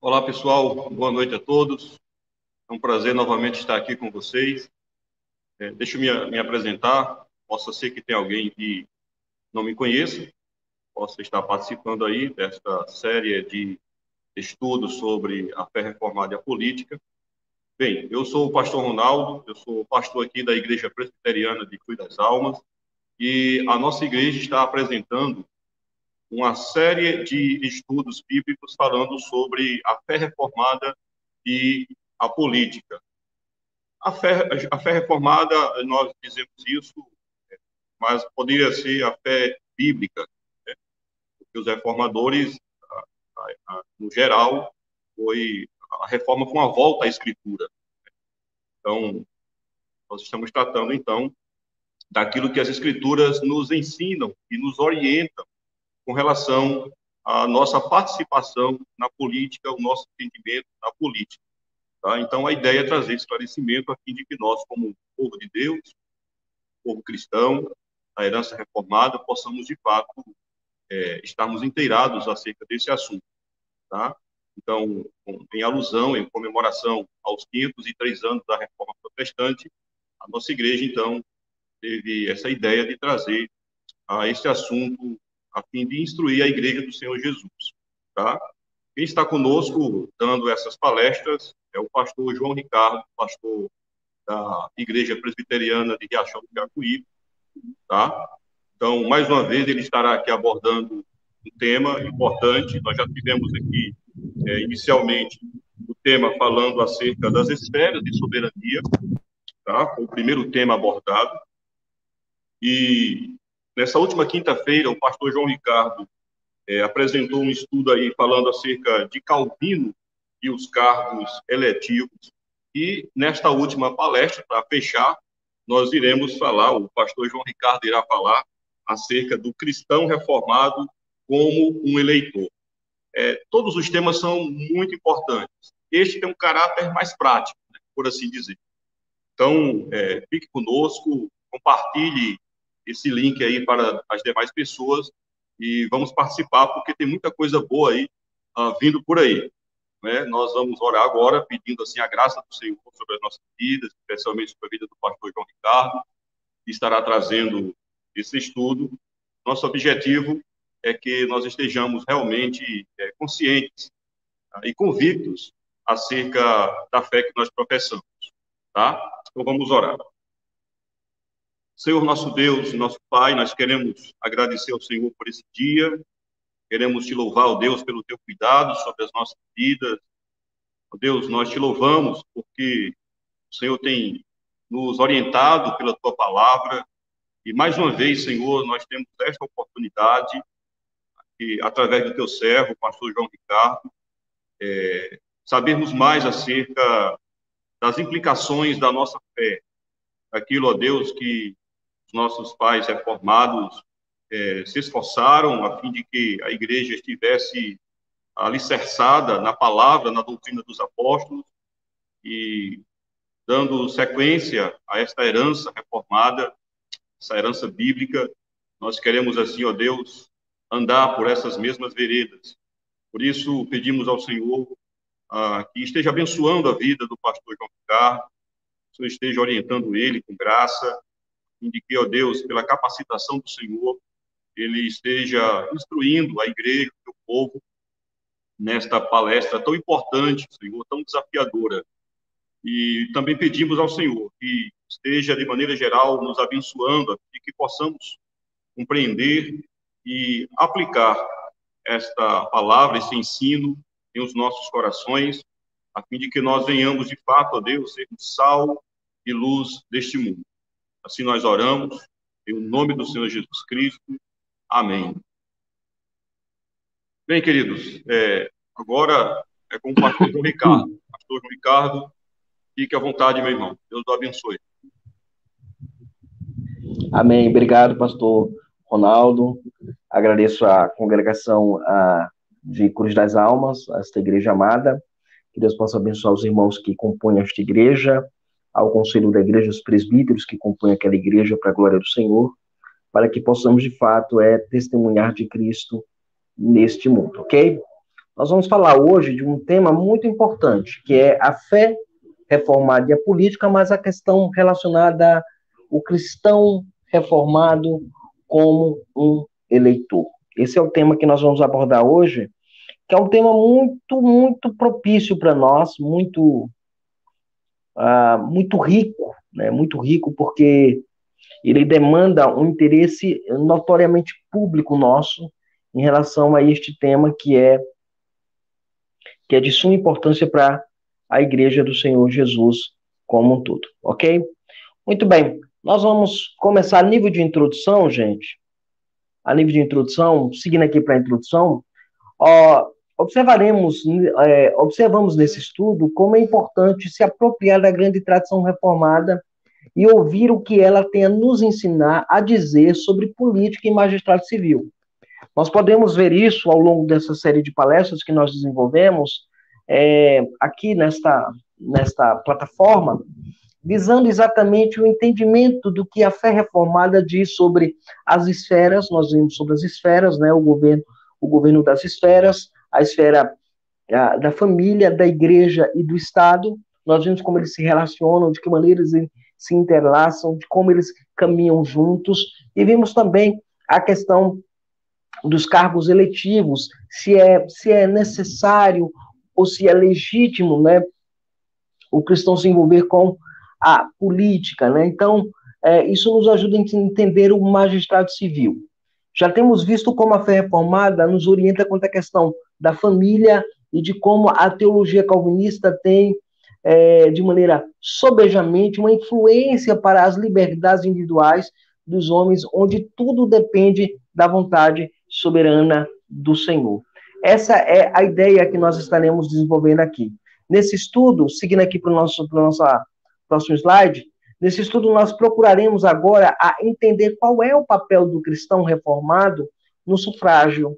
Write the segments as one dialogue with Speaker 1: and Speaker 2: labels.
Speaker 1: Olá, pessoal. Boa noite a todos. É um prazer novamente estar aqui com vocês. Deixa eu me apresentar. Possa ser que tenha alguém que não me conheça, possa estar participando aí desta série de estudos sobre a fé reformada e a política. Bem, eu sou o pastor Ronaldo, eu sou pastor aqui da Igreja Presbiteriana de Cruz das Almas, e a nossa igreja está apresentando uma série de estudos bíblicos falando sobre a fé reformada e a política. A fé reformada, nós dizemos isso, mas poderia ser a fé bíblica, né? Porque os reformadores, no geral, foi a reforma com a volta à Escritura. Então, nós estamos tratando, então, daquilo que as Escrituras nos ensinam e nos orientam com relação à nossa participação na política, o nosso entendimento na política. Tá? Então, a ideia é trazer esclarecimento a fim de que nós, como povo de Deus, povo cristão, a herança reformada, possamos, de fato, estarmos inteirados acerca desse assunto, tá? Então, em alusão, em comemoração aos 503 anos da Reforma Protestante, a nossa igreja, então, teve essa ideia de trazer esse assunto a fim de instruir a igreja do Senhor Jesus, tá? Quem está conosco dando essas palestras é o pastor João Ricardo, pastor da Igreja Presbiteriana de Riachão do Jacuípe, tá? Então, mais uma vez, ele estará aqui abordando um tema importante. Nós já tivemos aqui, inicialmente, o tema falando acerca das esferas de soberania, tá? Foi o primeiro tema abordado. E nessa última quinta-feira, o pastor João Ricardo apresentou um estudo aí falando acerca de Calvino e os cargos eletivos. E nesta última palestra, para fechar, nós iremos falar, o pastor João Ricardo irá falar acerca do cristão reformado como um eleitor. Todos os temas são muito importantes. Este tem um caráter mais prático, né, por assim dizer. Então, fique conosco, compartilhe esse link aí para as demais pessoas e vamos participar, porque tem muita coisa boa aí vindo por aí. Né? Nós vamos orar agora, pedindo assim a graça do Senhor sobre as nossas vidas, especialmente sobre a vida do pastor João Ricardo, que estará trazendo esse estudo. Nosso objetivo é que nós estejamos realmente conscientes e convictos acerca da fé que nós professamos, tá? Então vamos orar. Senhor nosso Deus, nosso Pai, nós queremos agradecer ao Senhor por esse dia, queremos te louvar, ó Deus, pelo teu cuidado sobre as nossas vidas. Ó Deus, nós te louvamos porque o Senhor tem nos orientado pela tua palavra e mais uma vez, Senhor, nós temos esta oportunidade e através do teu servo, o pastor João Ricardo, sabermos mais acerca das implicações da nossa fé, aquilo, ó Deus, que os nossos pais reformados se esforçaram a fim de que a igreja estivesse alicerçada na palavra, na doutrina dos apóstolos, e dando sequência a esta herança reformada, essa herança bíblica, nós queremos assim, ó Deus, andar por essas mesmas veredas. Por isso, pedimos ao Senhor que esteja abençoando a vida do pastor João Ricardo, que o Senhor esteja orientando ele com graça, e de que, ó Deus, pela capacitação do Senhor, ele esteja instruindo a igreja, o povo, nesta palestra tão importante, Senhor, tão desafiadora. E também pedimos ao Senhor que esteja, de maneira geral, nos abençoando, e que possamos compreender e aplicar esta palavra, esse ensino em os nossos corações, a fim de que nós venhamos, de fato, a Deus, ser sal e luz deste mundo. Assim nós oramos, em nome do Senhor Jesus Cristo. Amém. Bem, queridos, agora é com o pastor João Ricardo. Pastor João Ricardo, fique à vontade, meu irmão. Deus o abençoe.
Speaker 2: Amém. Obrigado, pastor Ronaldo. Agradeço a congregação de Cruz das Almas, esta igreja amada. Que Deus possa abençoar os irmãos que compõem esta igreja, ao conselho da igreja, os presbíteros que compõem aquela igreja para a glória do Senhor, para que possamos, de fato, testemunhar de Cristo neste mundo, ok? Nós vamos falar hoje de um tema muito importante, que é a fé reformada e a política, mas a questão relacionada ao cristão reformado como um eleitor. Esse é o tema que nós vamos abordar hoje, que é um tema muito propício para nós, muito rico, né? Muito rico, porque ele demanda um interesse notoriamente público nosso em relação a este tema que é de suma importância para a Igreja do Senhor Jesus como um todo, ok? Muito bem, nós vamos começar a nível de introdução, gente. A nível de introdução, seguindo aqui para a introdução, observamos nesse estudo como é importante se apropriar da grande tradição reformada e ouvir o que ela tem a nos ensinar a dizer sobre política e magistrado civil. Nós podemos ver isso ao longo dessa série de palestras que nós desenvolvemos aqui nesta plataforma, visando exatamente o entendimento do que a fé reformada diz sobre as esferas. Nós vimos sobre as esferas, né, o governo das esferas, a esfera da família, da igreja e do Estado. Nós vimos como eles se relacionam, de que maneira eles se interlaçam, de como eles caminham juntos, e vimos também a questão dos cargos eletivos, se é necessário ou se é legítimo, né, o cristão se envolver com a política, né? Então, isso nos ajuda a entender o magistrado civil. Já temos visto como a fé reformada nos orienta quanto à questão da família e de como a teologia calvinista tem, de maneira sobejamente, uma influência para as liberdades individuais dos homens, onde tudo depende da vontade soberana do Senhor. Essa é a ideia que nós estaremos desenvolvendo aqui. Nesse estudo, seguindo aqui para o nosso próximo slide, nesse estudo nós procuraremos agora a entender qual é o papel do cristão reformado no sufrágio.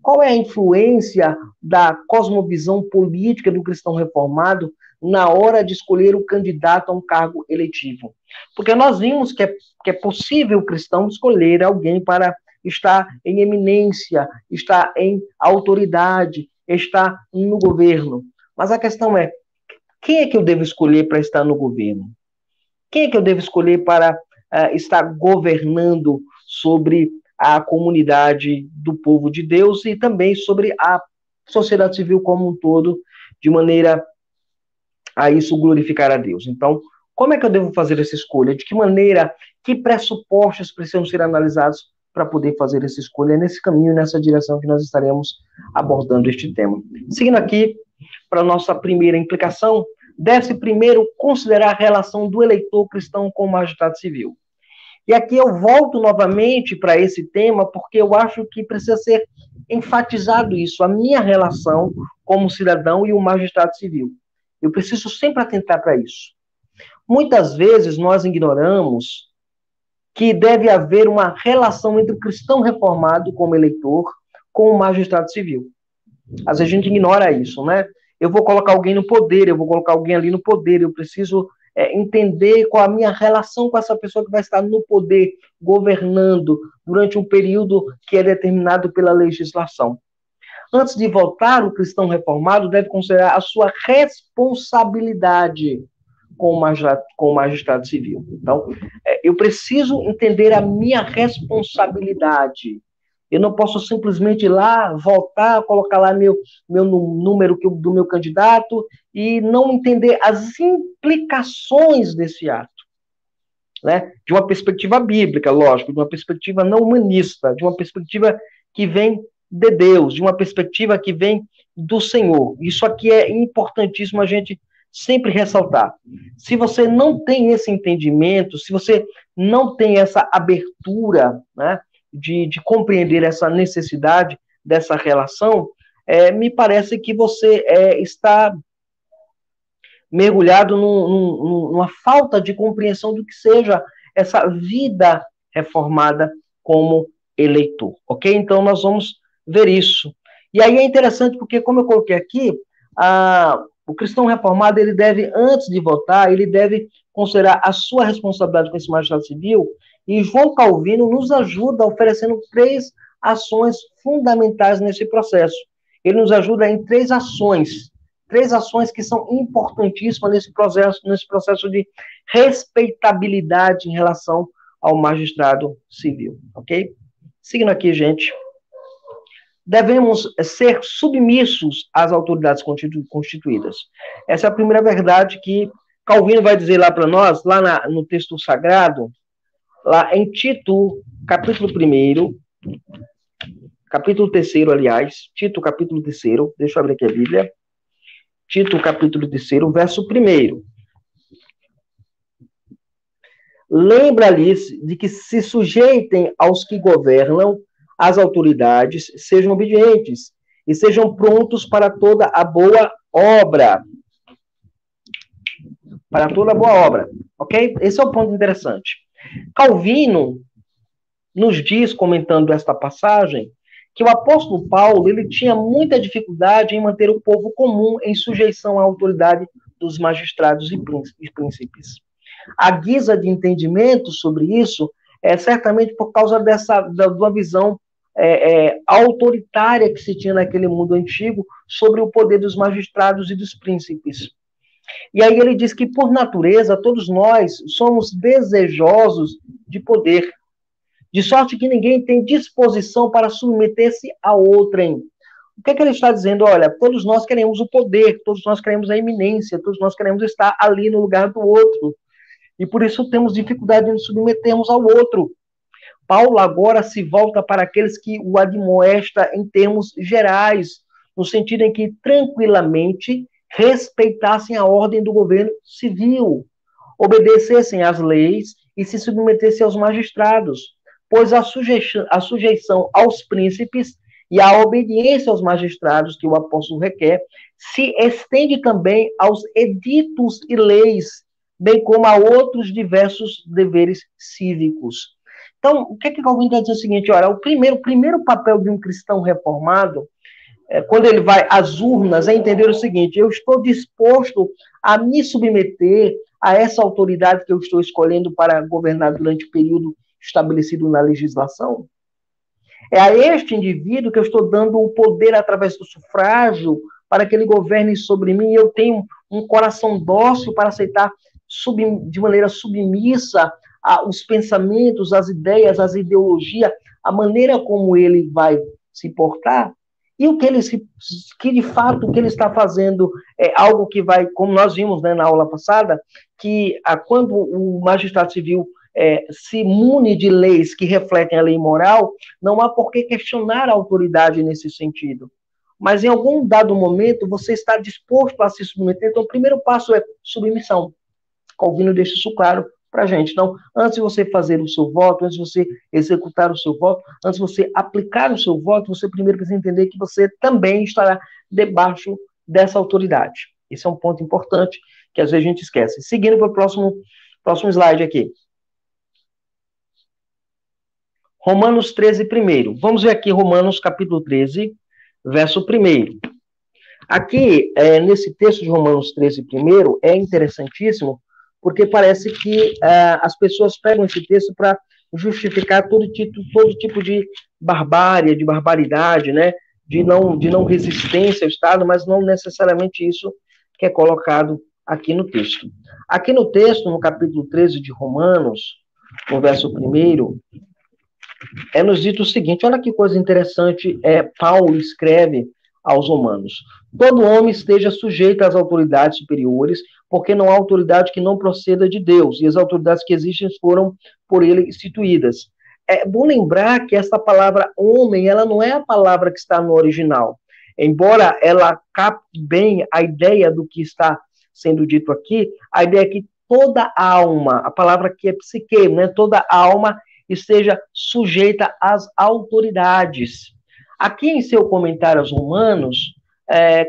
Speaker 2: Qual é a influência da cosmovisão política do cristão reformado na hora de escolher o candidato a um cargo eletivo? Porque nós vimos que é possível o cristão escolher alguém para estar em eminência, estar em autoridade, estar no governo. Mas a questão é, quem é que eu devo escolher para estar no governo? Quem é que eu devo escolher para estar governando sobre a comunidade do povo de Deus e também sobre a sociedade civil como um todo, de maneira a isso glorificar a Deus? Então, como é que eu devo fazer essa escolha? De que maneira, que pressupostos precisam ser analisados para poder fazer essa escolha? É nesse caminho, nessa direção que nós estaremos abordando este tema. Seguindo aqui para a nossa primeira implicação, deve-se primeiro considerar a relação do eleitor cristão com o magistrado civil. E aqui eu volto novamente para esse tema, porque eu acho que precisa ser enfatizado isso, a minha relação como cidadão e o magistrado civil. Eu preciso sempre atentar para isso. Muitas vezes nós ignoramos que deve haver uma relação entre o cristão reformado como eleitor com o magistrado civil. Às vezes a gente ignora isso, né? Eu vou colocar alguém no poder, eu vou colocar alguém ali no poder, eu preciso entender qual a minha relação com essa pessoa que vai estar no poder, governando, durante um período que é determinado pela legislação. Antes de votar, o cristão reformado deve considerar a sua responsabilidade com o magistrado civil. Então, eu preciso entender a minha responsabilidade. Eu não posso simplesmente ir lá, voltar, colocar lá meu número do meu candidato e não entender as implicações desse ato. Né? De uma perspectiva bíblica, lógico, de uma perspectiva não humanista, de uma perspectiva que vem de Deus, de uma perspectiva que vem do Senhor. Isso aqui é importantíssimo a gente sempre ressaltar. Se você não tem esse entendimento, se você não tem essa abertura, né, de compreender essa necessidade dessa relação, me parece que você está mergulhado numa falta de compreensão do que seja essa vida reformada como eleitor, ok? Então, nós vamos ver isso. E aí é interessante porque, como eu coloquei aqui, o cristão reformado, ele deve, antes de votar, ele deve considerar a sua responsabilidade com esse magistrado civil. E João Calvino nos ajuda oferecendo 3 ações fundamentais nesse processo. ele nos ajuda em três ações que são importantíssimas nesse processo de respeitabilidade em relação ao magistrado civil, ok? Seguindo aqui, gente, devemos ser submissos às autoridades constituídas. Essa é a primeira verdade que Calvino vai dizer lá para nós, lá no texto sagrado, lá em Tito, capítulo 1, capítulo 3, aliás, Tito, capítulo 3, deixa eu abrir aqui a Bíblia, Tito, capítulo 3, verso 1. Lembra-lhes de que se sujeitem aos que governam, as autoridades, sejam obedientes e sejam prontos para toda a boa obra. Para toda a boa obra, ok? Esse é o ponto interessante. Calvino nos diz, comentando esta passagem, que o apóstolo Paulo ele tinha muita dificuldade em manter o povo comum em sujeição à autoridade dos magistrados e príncipes. A guisa de entendimento sobre isso é certamente por causa de uma visão autoritária que se tinha naquele mundo antigo sobre o poder dos magistrados e dos príncipes. E aí ele diz que, por natureza, todos nós somos desejosos de poder, de sorte que ninguém tem disposição para submeter-se a outrem. O que ele está dizendo? Olha, todos nós queremos o poder, todos nós queremos a eminência, todos nós queremos estar ali no lugar do outro. E por isso temos dificuldade de nos submetermos ao outro. Paulo agora se volta para aqueles que o admoesta em termos gerais, no sentido em que tranquilamente respeitassem a ordem do governo civil, obedecessem às leis e se submetessem aos magistrados, pois a sujeição aos príncipes e a obediência aos magistrados que o apóstolo requer se estende também aos editos e leis, bem como a outros diversos deveres cívicos. Então, o que Calvino está dizendo é o seguinte, olha, o primeiro papel de um cristão reformado, quando ele vai às urnas, é entender o seguinte, eu estou disposto a me submeter a essa autoridade que eu estou escolhendo para governar durante o período estabelecido na legislação? É a este indivíduo que eu estou dando o poder através do sufrágio para que ele governe sobre mim e eu tenho um coração dócil para aceitar de maneira submissa os pensamentos, as ideias, as ideologias, a maneira como ele vai se portar, e que de fato o que ele está fazendo é algo que vai, como nós vimos, né, na aula passada, que quando o magistrado civil se mune de leis que refletem a lei moral, não há por que questionar a autoridade nesse sentido. Mas em algum dado momento você está disposto a se submeter, então o primeiro passo é submissão. Calvino deixa isso claro para a gente. Então, antes de você fazer o seu voto, antes de você executar o seu voto, antes de você aplicar o seu voto, você primeiro precisa entender que você também estará debaixo dessa autoridade. Esse é um ponto importante que às vezes a gente esquece. Seguindo para o próximo slide aqui. Romanos 13, primeiro. Vamos ver aqui Romanos capítulo 13, verso 1. Aqui, nesse texto de Romanos 13, primeiro, é interessantíssimo, porque parece que as pessoas pegam esse texto para justificar todo tipo de barbárie, de barbaridade, né? de não resistência ao Estado, mas não necessariamente isso que é colocado aqui no texto. Aqui no texto, no capítulo 13 de Romanos, no verso 1, nos dito o seguinte, olha que coisa interessante, Paulo escreve aos romanos. Todo homem esteja sujeito às autoridades superiores, porque não há autoridade que não proceda de Deus, e as autoridades que existem foram por ele instituídas. É bom lembrar que essa palavra homem, ela não é a palavra que está no original. Embora ela capte bem a ideia do que está sendo dito aqui, a ideia é que toda alma, a palavra aqui é psique, né? Toda alma esteja sujeita às autoridades. Aqui em seu comentário aos Romanos,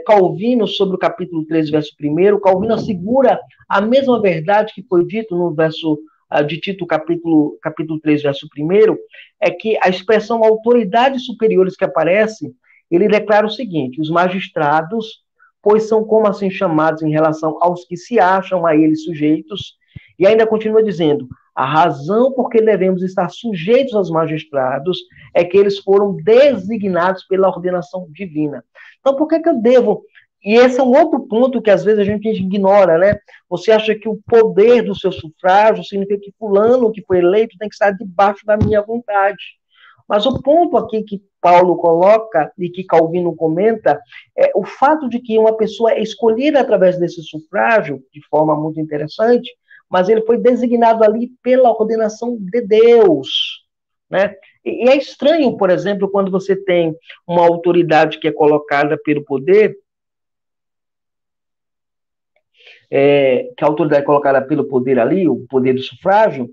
Speaker 2: Calvino, sobre o capítulo 13, verso 1, Calvino assegura a mesma verdade que foi dito no verso de Tito, capítulo 3, verso 1, é que a expressão autoridades superiores que aparece, ele declara o seguinte, os magistrados, pois são como assim chamados em relação aos que se acham a eles sujeitos, e ainda continua dizendo, A razão por que devemos estar sujeitos aos magistrados é que eles foram designados pela ordenação divina. Então, por que eu devo? E esse é um outro ponto que às vezes a gente ignora, né? Você acha que o poder do seu sufrágio significa que fulano que foi eleito tem que estar debaixo da minha vontade. Mas o ponto aqui que Paulo coloca e que Calvino comenta é o fato de que uma pessoa é escolhida através desse sufrágio, de forma muito interessante, mas ele foi designado ali pela ordenação de Deus, né? E é estranho, por exemplo, quando você tem uma autoridade que é colocada pelo poder, que a autoridade é colocada pelo poder ali, o poder do sufrágio,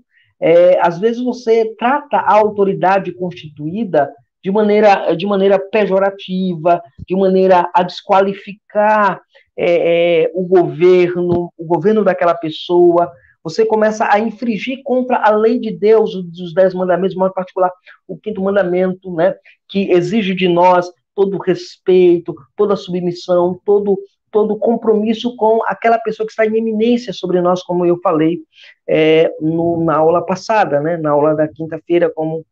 Speaker 2: às vezes você trata a autoridade constituída de maneira pejorativa, de maneira a desqualificar o governo daquela pessoa. Você começa a infringir contra a lei de Deus, dos 10 mandamentos, mais em particular o 5º mandamento, né, que exige de nós todo o respeito, toda a submissão, todo compromisso com aquela pessoa que está em eminência sobre nós, como eu falei na aula passada, né, na aula da quinta-feira, como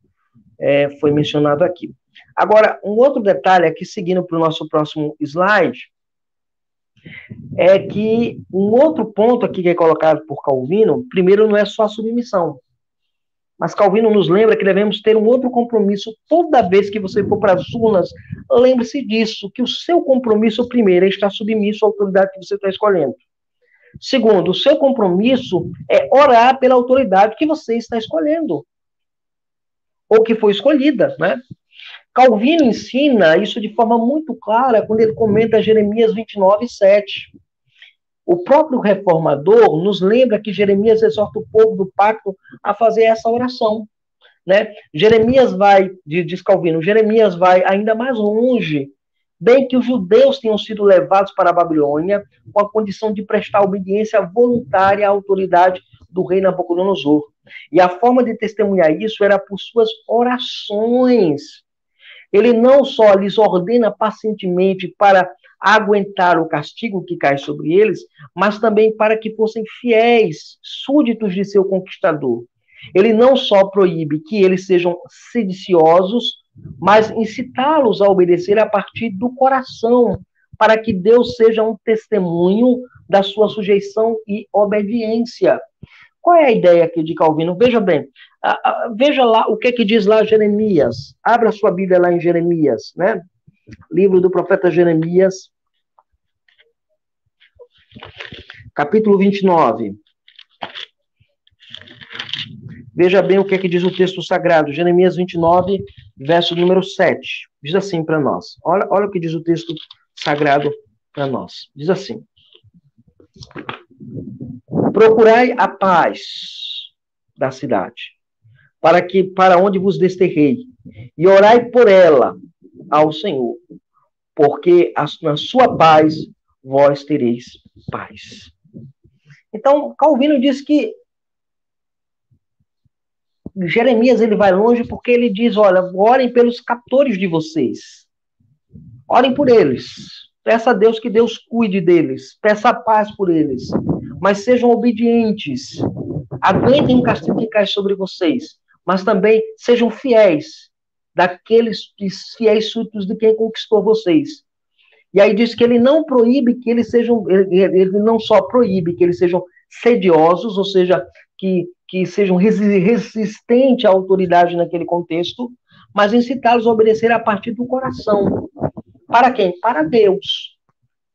Speaker 2: foi mencionado aqui. Agora, um outro detalhe aqui, seguindo para o nosso próximo slide, é que um outro ponto aqui que é colocado por Calvino, primeiro não é só a submissão, mas Calvino nos lembra que devemos ter um outro compromisso toda vez que você for para as urnas. Lembre-se disso, que o seu compromisso, primeiro, é estar submisso à autoridade que você está escolhendo. Segundo, o seu compromisso é orar pela autoridade que você está escolhendo, ou que foi escolhida, né? Calvino ensina isso de forma muito clara quando ele comenta Jeremias 29:7. O próprio reformador nos lembra que Jeremias exorta o povo do pacto a fazer essa oração, né? Jeremias diz Calvino, Jeremias vai ainda mais longe, bem que os judeus tenham sido levados para a Babilônia com a condição de prestar obediência voluntária à autoridade do rei Nabucodonosor. E a forma de testemunhar isso era por suas orações. Ele não só lhes ordena pacientemente para aguentar o castigo que cai sobre eles, mas também para que fossem fiéis, súditos de seu conquistador. Ele não só proíbe que eles sejam sediciosos, mas incitá-los a obedecer a partir do coração, para que Deus seja um testemunho da sua sujeição e obediência. Qual é a ideia aqui de Calvino? Veja bem, veja lá o que diz lá Jeremias. Abra sua Bíblia lá em Jeremias, né? Livro do profeta Jeremias, capítulo 29. Veja bem o que diz o texto sagrado, Jeremias 29, verso número 7. Diz assim para nós. Olha o que diz o texto sagrado para nós. Diz assim: procurai a paz da cidade, para onde vos desterrei, e orai por ela ao Senhor, porque na sua paz vós tereis paz. Então, Calvino diz que Jeremias ele vai longe porque ele diz, olha, orem pelos captores de vocês, orem por eles, peça a Deus que Deus cuide deles, peça a paz por eles, mas sejam obedientes, aguentem o castigo que cai sobre vocês, mas também sejam fiéis, daqueles fiéis súditos de quem conquistou vocês. E aí diz que ele não proíbe que eles sejam, ele não só proíbe que eles sejam sediosos, ou seja, que sejam resistentes à autoridade naquele contexto, mas incitá-los a obedecer a partir do coração. Para quem? Para Deus.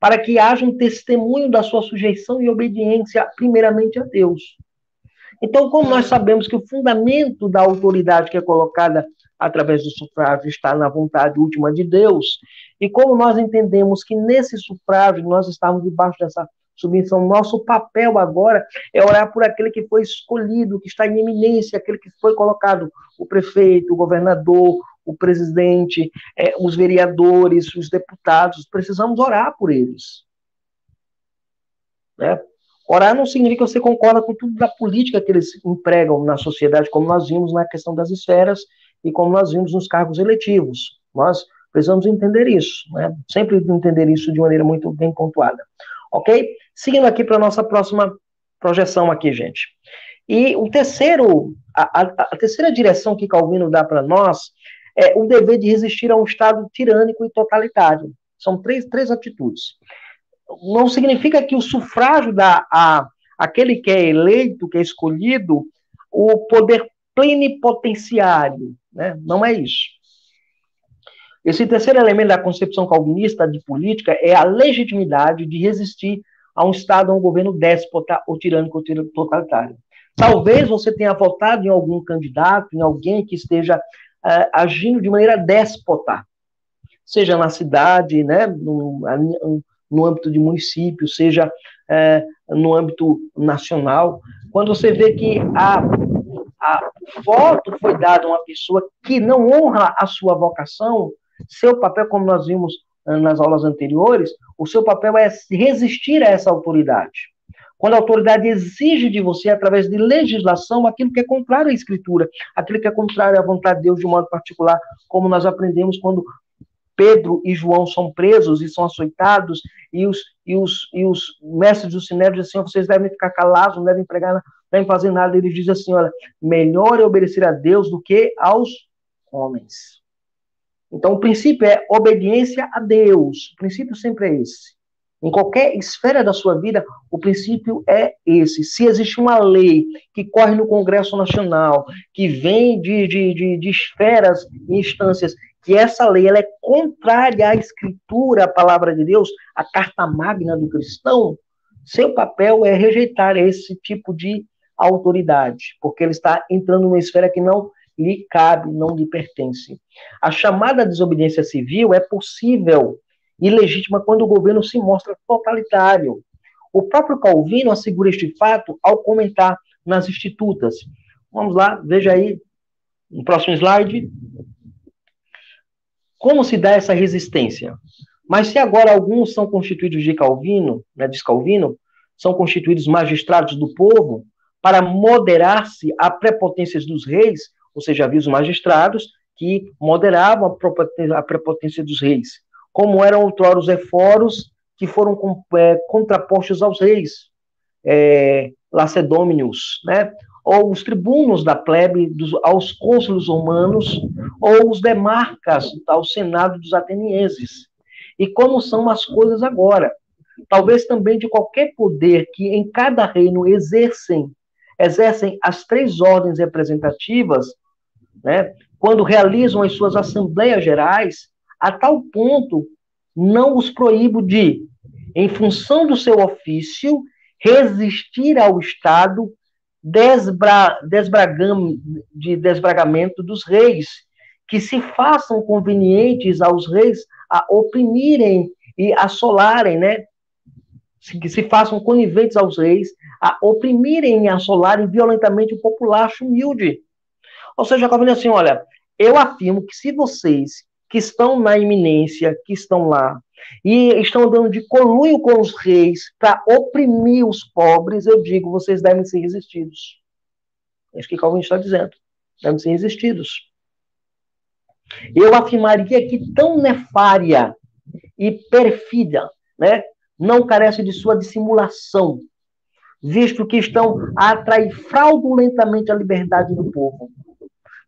Speaker 2: Para que haja um testemunho da sua sujeição e obediência, primeiramente a Deus. Então, como nós sabemos que o fundamento da autoridade que é colocada através do sufrágio está na vontade última de Deus, e como nós entendemos que nesse sufrágio nós estamos debaixo dessa submissão, nosso papel agora é orar por aquele que foi escolhido, que está em eminência, aquele que foi colocado, o prefeito, o governador, o presidente, os vereadores, os deputados, precisamos orar por eles. Né? Orar não significa que você concorda com tudo da política que eles empregam na sociedade, como nós vimos na questão das esferas e como nós vimos nos cargos eletivos. Nós precisamos entender isso, né? Sempre entender isso de maneira muito bem pontuada. Ok? Seguindo aqui para a nossa próxima projeção aqui, gente. E o terceiro, a terceira direção que Calvino dá para nós é o dever de resistir a um Estado tirânico e totalitário. São três atitudes. Não significa que o sufrágio dá aquele que é eleito, que é escolhido, o poder plenipotenciário, né? Não é isso. Esse terceiro elemento da concepção calvinista de política é a legitimidade de resistir a um Estado, a um governo déspota ou tirânico ou totalitário. Talvez você tenha votado em algum candidato, em alguém que esteja agindo de maneira déspota, seja na cidade, né, no âmbito de município, seja no âmbito nacional. Quando você vê que o voto foi dado a uma pessoa que não honra a sua vocação, seu papel, como nós vimos nas aulas anteriores, o seu papel é resistir a essa autoridade. Quando a autoridade exige de você, através de legislação, aquilo que é contrário à Escritura, aquilo que é contrário à vontade de Deus de modo particular, como nós aprendemos quando Pedro e João são presos e são açoitados, e os mestres do Sinédrio dizem assim, vocês devem ficar calados, não devem pregar, não devem fazer nada. Eles dizem assim, olha, melhor é obedecer a Deus do que aos homens. Então, o princípio é obediência a Deus. O princípio sempre é esse. Em qualquer esfera da sua vida, o princípio é esse. Se existe uma lei que corre no Congresso Nacional, que vem de esferas e instâncias, que essa lei ela é contrária à Escritura, à palavra de Deus, à carta magna do cristão, seu papel é rejeitar esse tipo de autoridade, porque ele está entrando numa esfera que não lhe cabe, não lhe pertence. A chamada desobediência civil é possível e legítima quando o governo se mostra totalitário. O próprio Calvino assegura este fato ao comentar nas Institutas. Vamos lá, veja aí no próximo slide. Como se dá essa resistência? Mas se agora alguns são constituídos de Calvino, né, diz Calvino, são constituídos magistrados do povo para moderar-se a prepotências dos reis, ou seja, havia os magistrados que moderavam a prepotência dos reis, como eram outrora os eforos que foram contrapostos aos reis, lacedômios, né? Ou os tribunos da plebe aos cônsules romanos, ou os demarcas ao senado dos atenienses. E como são as coisas agora? Talvez também de qualquer poder que em cada reino exercem as três ordens representativas, né, quando realizam as suas assembleias gerais, a tal ponto não os proíbo de, em função do seu ofício, resistir ao Estado desbragamento dos reis, que se façam convenientes aos reis a oprimirem e assolarem, né? Que se façam coniventes aos reis a oprimirem e assolarem violentamente o populacho humilde. Ou seja, Calvino assim, olha, eu afirmo que se vocês que estão na iminência, que estão lá, e estão dando de conluio com os reis para oprimir os pobres, eu digo, vocês devem ser resistidos. É isso que Calvino está dizendo. Devem ser resistidos. Eu afirmaria que tão nefária e perfida, né, não carece de sua dissimulação, visto que estão a atrair fraudulentamente a liberdade do povo,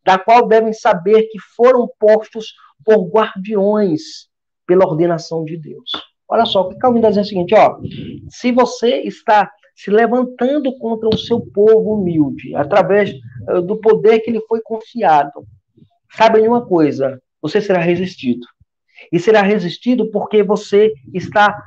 Speaker 2: da qual devem saber que foram postos por guardiões pela ordenação de Deus. Olha só, o que Calvino está dizendo é o seguinte, ó, se você está se levantando contra o seu povo humilde, através do poder que lhe foi confiado, saiba de uma coisa, você será resistido. E será resistido porque você está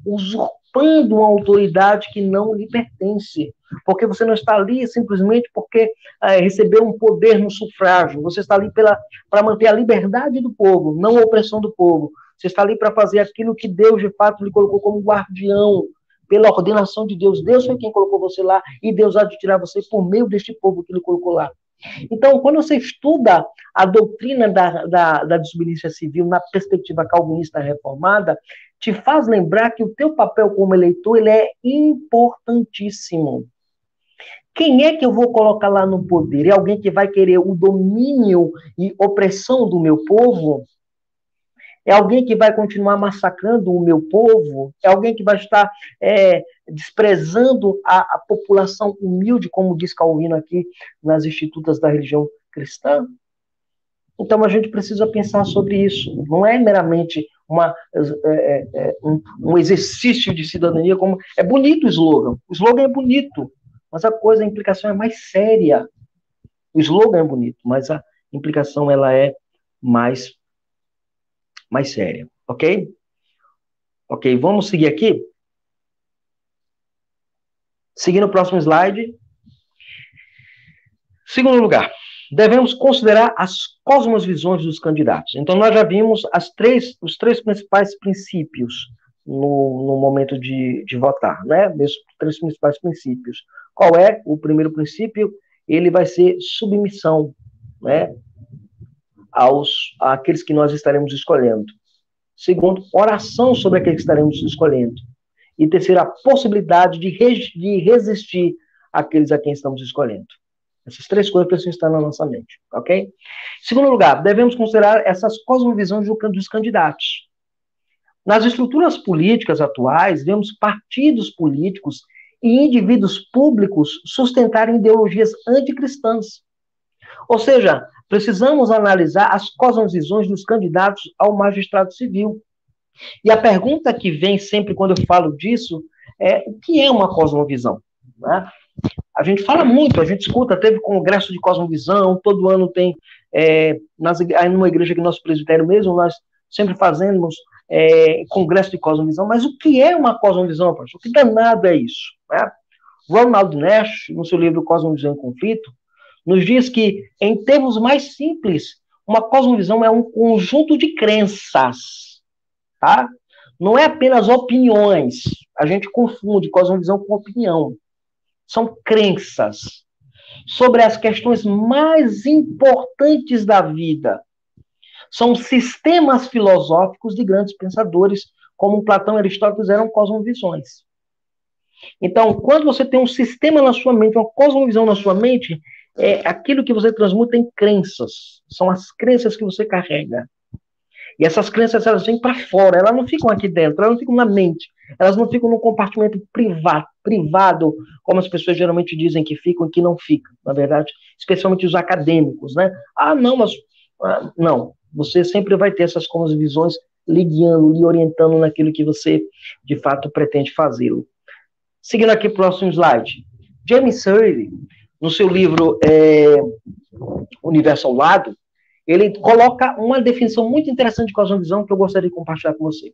Speaker 2: usurpando uma autoridade que não lhe pertence. Porque você não está ali simplesmente porque recebeu um poder no sufrágio. Você está ali para manter a liberdade do povo, não a opressão do povo. Você está ali para fazer aquilo que Deus, de fato, lhe colocou como guardião, pela ordenação de Deus. Deus foi quem colocou você lá e Deus há de tirar você por meio deste povo que lhe colocou lá. Então, quando você estuda a doutrina da desobediência civil na perspectiva calvinista reformada, te faz lembrar que o teu papel como eleitor ele é importantíssimo. Quem é que eu vou colocar lá no poder? É alguém que vai querer o domínio e opressão do meu povo? É alguém que vai continuar massacrando o meu povo? É alguém que vai estar desprezando a população humilde, como diz Calvino aqui nas Institutas da Religião Cristã. Então a gente precisa pensar sobre isso. Não é meramente um exercício de cidadania, como é bonito o slogan é bonito, mas a implicação é mais séria. O slogan é bonito, mas a implicação ela é mais séria, ok? Ok, vamos seguir aqui. Seguindo o próximo slide. Segundo lugar, devemos considerar as cosmovisões dos candidatos. Então, nós já vimos os três principais princípios no momento de votar, né? Os três principais princípios. Qual é o primeiro princípio? Ele vai ser submissão, né? Àqueles que nós estaremos escolhendo. Segundo, oração sobre aqueles que estaremos escolhendo. E terceiro, a possibilidade de resistir àqueles a quem estamos escolhendo. Essas três coisas precisam estar na nossa mente, ok? Segundo lugar, devemos considerar essas cosmovisões dos candidatos. Nas estruturas políticas atuais, vemos partidos políticos e indivíduos públicos sustentarem ideologias anticristãs. Ou seja, precisamos analisar as cosmovisões dos candidatos ao magistrado civil. E a pergunta que vem sempre quando eu falo disso é: o que é uma cosmovisão? Né? A gente fala muito, a gente escuta, teve congresso de cosmovisão, todo ano tem, numa igreja que nosso presbitério mesmo, nós sempre fazemos congresso de cosmovisão, mas o que é uma cosmovisão, pastor? Que danado é isso? Né? Ronald Nash, no seu livro Cosmovisão em Conflito, nos diz que, em termos mais simples, uma cosmovisão é um conjunto de crenças, tá? Não é apenas opiniões, a gente confunde cosmovisão com opinião. São crenças sobre as questões mais importantes da vida. São sistemas filosóficos de grandes pensadores, como Platão e Aristóteles eram cosmovisões. Então, quando você tem um sistema na sua mente, uma cosmovisão na sua mente, aquilo que você transmuta em crenças. São as crenças que você carrega. E essas crenças, elas vêm para fora, elas não ficam aqui dentro, elas não ficam na mente, elas não ficam no compartimento privado, como as pessoas geralmente dizem que ficam e que não ficam, na verdade, especialmente os acadêmicos, né? Não, você sempre vai ter essas visões lhe guiando, lhe orientando naquilo que você, de fato, pretende fazê-lo. Seguindo aqui o próximo slide. James Surrey, no seu livro Universo ao Lado, ele coloca uma definição muito interessante de cosmovisão que eu gostaria de compartilhar com você.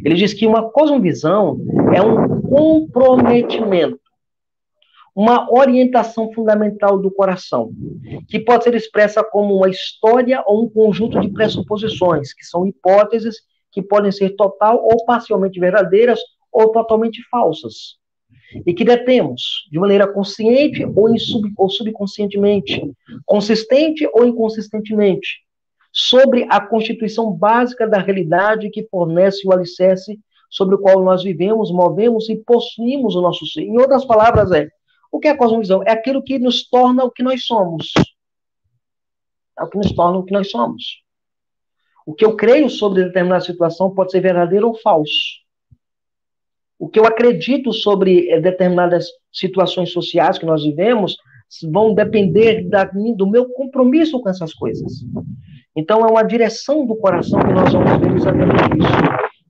Speaker 2: Ele diz que uma cosmovisão é um comprometimento, uma orientação fundamental do coração, que pode ser expressa como uma história ou um conjunto de pressuposições, que são hipóteses que podem ser total ou parcialmente verdadeiras ou totalmente falsas, e que detemos de maneira consciente ou subconscientemente, consistente ou inconsistentemente, sobre a constituição básica da realidade que fornece o alicerce sobre o qual nós vivemos, movemos e possuímos o nosso ser. Em outras palavras, o que é a cosmovisão? É aquilo que nos torna o que nós somos. É o que nos torna o que nós somos. O que eu creio sobre determinada situação pode ser verdadeiro ou falso. O que eu acredito sobre determinadas situações sociais que nós vivemos vão depender do meu compromisso com essas coisas. Então, é uma direção do coração que nós vamos ver exatamente isso.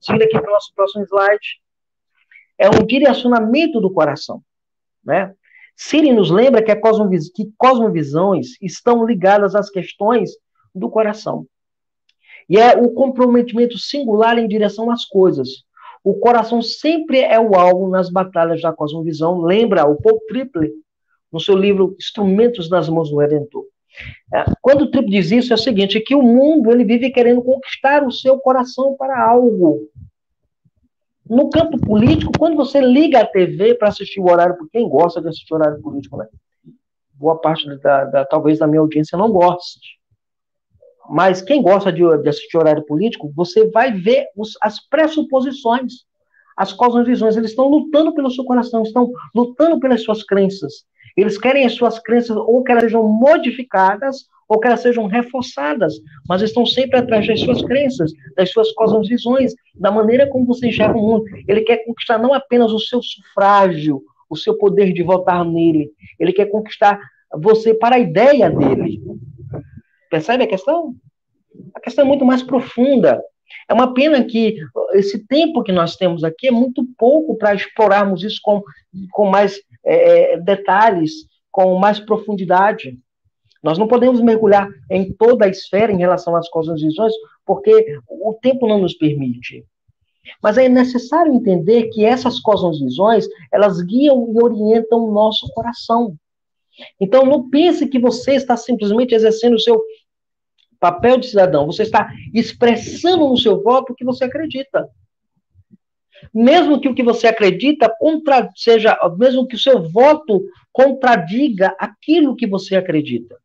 Speaker 2: Seguindo aqui para o nosso próximo slide. É um direcionamento do coração. Né? Siri nos lembra que cosmovisões estão ligadas às questões do coração. E é o comprometimento singular em direção às coisas. O coração sempre é o alvo nas batalhas da cosmovisão. Lembra o Paul Tripp, no seu livro Instrumentos nas Mãos do Redentor. Quando o Tripp diz isso, é o seguinte, é que o mundo ele vive querendo conquistar o seu coração para algo. No campo político, quando você liga a TV para assistir o horário, porque quem gosta de assistir o horário político, né? Boa parte, talvez, da minha audiência não goste. Mas quem gosta de assistir horário político, você vai ver as pressuposições, as cosmovisões. Eles estão lutando pelo seu coração, estão lutando pelas suas crenças. Eles querem as suas crenças ou que elas sejam modificadas ou que elas sejam reforçadas, mas estão sempre atrás das suas crenças, das suas cosmovisões, da maneira como você enxerga o mundo. Ele quer conquistar não apenas o seu sufrágio, o seu poder de votar nele, ele quer conquistar você para a ideia dele. Percebe a questão? A questão é muito mais profunda. É uma pena que esse tempo que nós temos aqui é muito pouco para explorarmos isso com mais detalhes, com mais profundidade. Nós não podemos mergulhar em toda a esfera em relação às cosmovisões, porque o tempo não nos permite. Mas é necessário entender que essas cosmovisões, elas guiam e orientam o nosso coração. Então, não pense que você está simplesmente exercendo o seu papel de cidadão. Você está expressando no seu voto o que você acredita. Mesmo que o que você acredita mesmo que o seu voto contradiga aquilo que você acredita.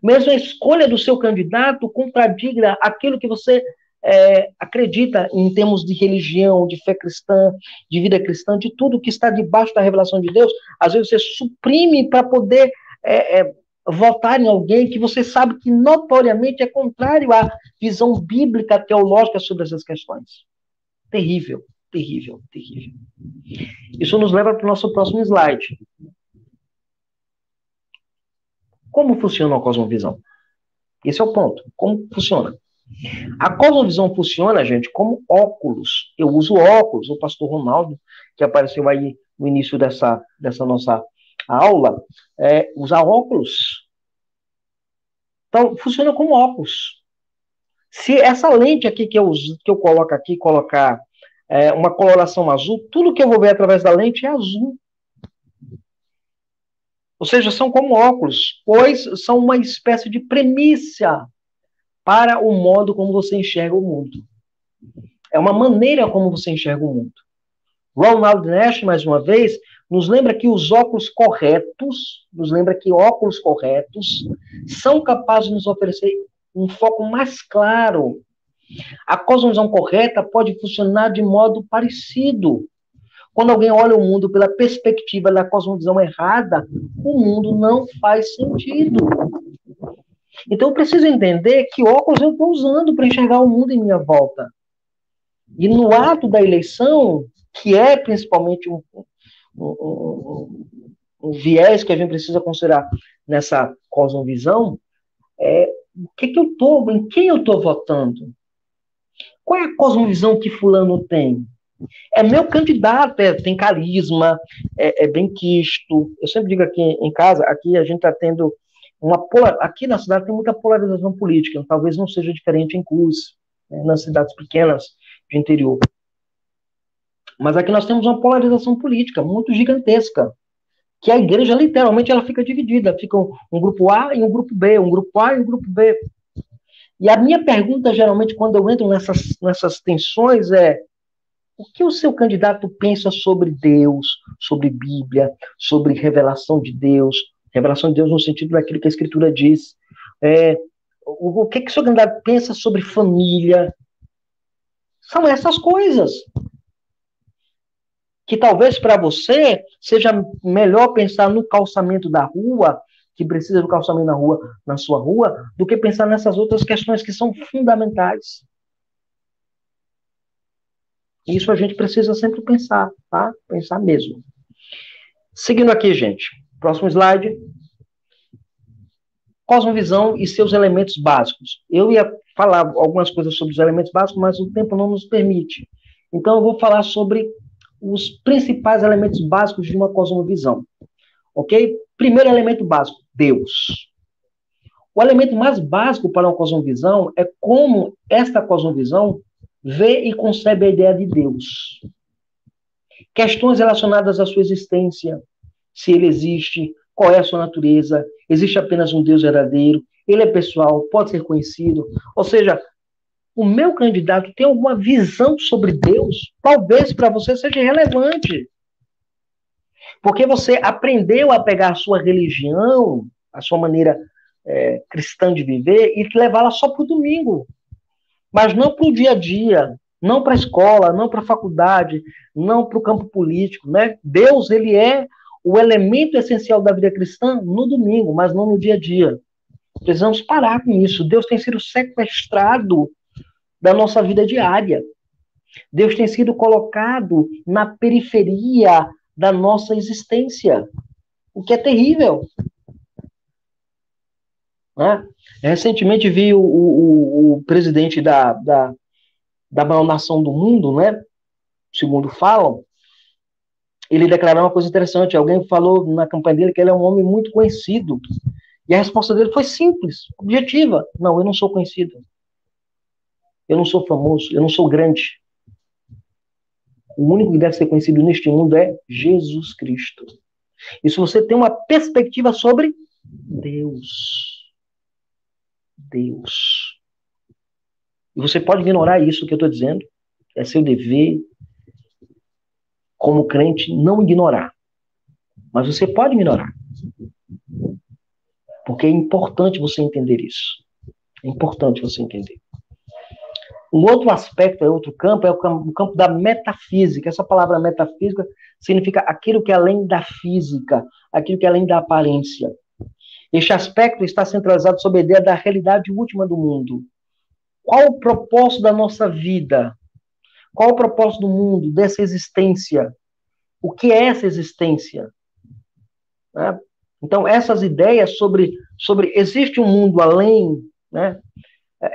Speaker 2: Mesmo a escolha do seu candidato contradiga aquilo que você acredita em termos de religião, de fé cristã, de vida cristã, de tudo que está debaixo da revelação de Deus. Às vezes você suprime para poder votar em alguém que você sabe que notoriamente é contrário à visão bíblica, teológica sobre essas questões. Terrível, terrível, terrível. Isso nos leva para o nosso próximo slide. Como funciona a cosmovisão? Esse é o ponto. Como funciona? A cosmovisão funciona, gente, como óculos. Eu uso óculos. O pastor Ronaldo, que apareceu aí no início dessa nossa aula, usar óculos. Então, funciona como óculos. Se essa lente aqui que eu coloco aqui, colocar uma coloração azul, tudo que eu vou ver através da lente é azul. Ou seja, são como óculos, pois são uma espécie de premissa para o modo como você enxerga o mundo. É uma maneira como você enxerga o mundo. Ronald Nash, mais uma vez, nos lembra que óculos corretos são capazes de nos oferecer um foco mais claro. A cosmovisão correta pode funcionar de modo parecido. Quando alguém olha o mundo pela perspectiva da cosmovisão errada, o mundo não faz sentido. Então eu preciso entender que óculos eu estou usando para enxergar o mundo em minha volta. E no ato da eleição, que é principalmente um viés que a gente precisa considerar nessa cosmovisão, em quem eu estou votando? Qual é a cosmovisão que fulano tem? É meu candidato, tem carisma, é bem quisto. Eu sempre digo aqui em casa, aqui a gente está tendo aqui na cidade tem muita polarização política, talvez não seja diferente em Cruz, nas cidades pequenas de interior. Mas aqui nós temos uma polarização política muito gigantesca, que a igreja literalmente ela fica dividida, fica um grupo A e um grupo B, um grupo A e um grupo B. E a minha pergunta, geralmente, quando eu entro nessas tensões é: o que o seu candidato pensa sobre Deus, sobre Bíblia, sobre revelação de Deus no sentido daquilo que a Escritura diz? O que o seu candidato pensa sobre família? São essas coisas. Que talvez para você seja melhor pensar no calçamento da rua, que precisa do calçamento na sua rua, do que pensar nessas outras questões que são fundamentais. Isso a gente precisa sempre pensar, tá? Pensar mesmo. Seguindo aqui, gente. Próximo slide. Cosmovisão e seus elementos básicos. Eu ia falar algumas coisas sobre os elementos básicos, mas o tempo não nos permite. Então, eu vou falar sobre os principais elementos básicos de uma cosmovisão. Ok? Primeiro elemento básico, Deus. O elemento mais básico para uma cosmovisão é como esta cosmovisão vê e concebe a ideia de Deus. Questões relacionadas à sua existência, se ele existe, qual é a sua natureza, existe apenas um Deus verdadeiro, ele é pessoal, pode ser conhecido. Ou seja, o meu candidato tem alguma visão sobre Deus, talvez para você seja relevante. Porque você aprendeu a pegar a sua religião, a sua maneira cristã de viver, e levá-la só para o domingo. Mas não para o dia a dia, não para a escola, não para a faculdade, não para o campo político, né? Deus, ele é o elemento essencial da vida cristã no domingo, mas não no dia a dia. Precisamos parar com isso. Deus tem sido sequestrado da nossa vida diária. Deus tem sido colocado na periferia da nossa existência, o que é terrível. Né? Recentemente vi o presidente da maior nação do mundo, né? Segundo falam, ele declarou uma coisa interessante. Alguém falou na campanha dele que ele é um homem muito conhecido. E a resposta dele foi simples, objetiva. Não, eu não sou conhecido. Eu não sou famoso, eu não sou grande. O único que deve ser conhecido neste mundo é Jesus Cristo. E se você tem uma perspectiva sobre Deus. Deus. E você pode ignorar isso que eu estou dizendo. É seu dever, como crente, não ignorar. Mas você pode ignorar. Porque é importante você entender isso. É importante você entender. Um outro aspecto, outro campo, é o campo da metafísica. Essa palavra metafísica significa aquilo que é além da física, aquilo que é além da aparência. Este aspecto está centralizado sobre a ideia da realidade última do mundo. Qual o propósito da nossa vida? Qual o propósito do mundo, dessa existência? O que é essa existência? Né? Então, essas ideias sobre existe um mundo além, né?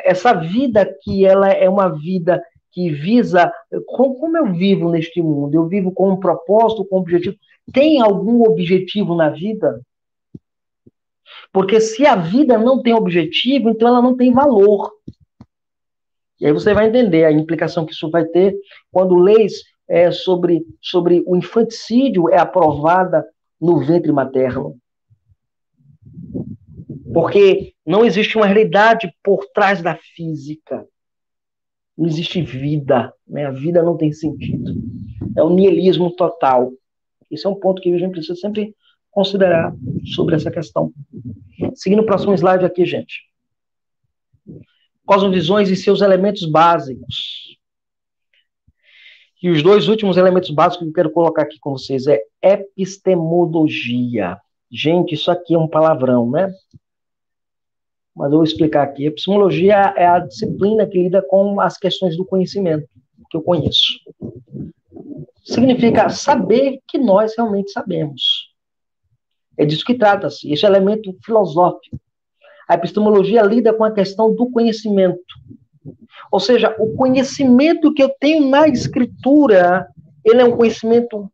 Speaker 2: Essa vida que ela é uma vida que visa, como eu vivo neste mundo? Eu vivo com um propósito, com um objetivo. Tem algum objetivo na vida? Porque se a vida não tem objetivo, então ela não tem valor. E aí você vai entender a implicação que isso vai ter quando leis sobre o infanticídio é aprovada no ventre materno. Porque não existe uma realidade por trás da física. Não existe vida. Né? A vida não tem sentido. É o niilismo total. Esse é um ponto que a gente precisa sempre considerar sobre essa questão. Seguindo o próximo slide aqui, gente. Cosmovisões e seus elementos básicos. E os dois últimos elementos básicos que eu quero colocar aqui com vocês é epistemologia. Gente, isso aqui é um palavrão, né? Mas eu vou explicar aqui. Epistemologia é a disciplina que lida com as questões do conhecimento, que eu conheço. Significa saber que nós realmente sabemos. É disso que trata-se. Esse é elemento filosófico. A epistemologia lida com a questão do conhecimento. Ou seja, o conhecimento que eu tenho na escritura, ele é um conhecimento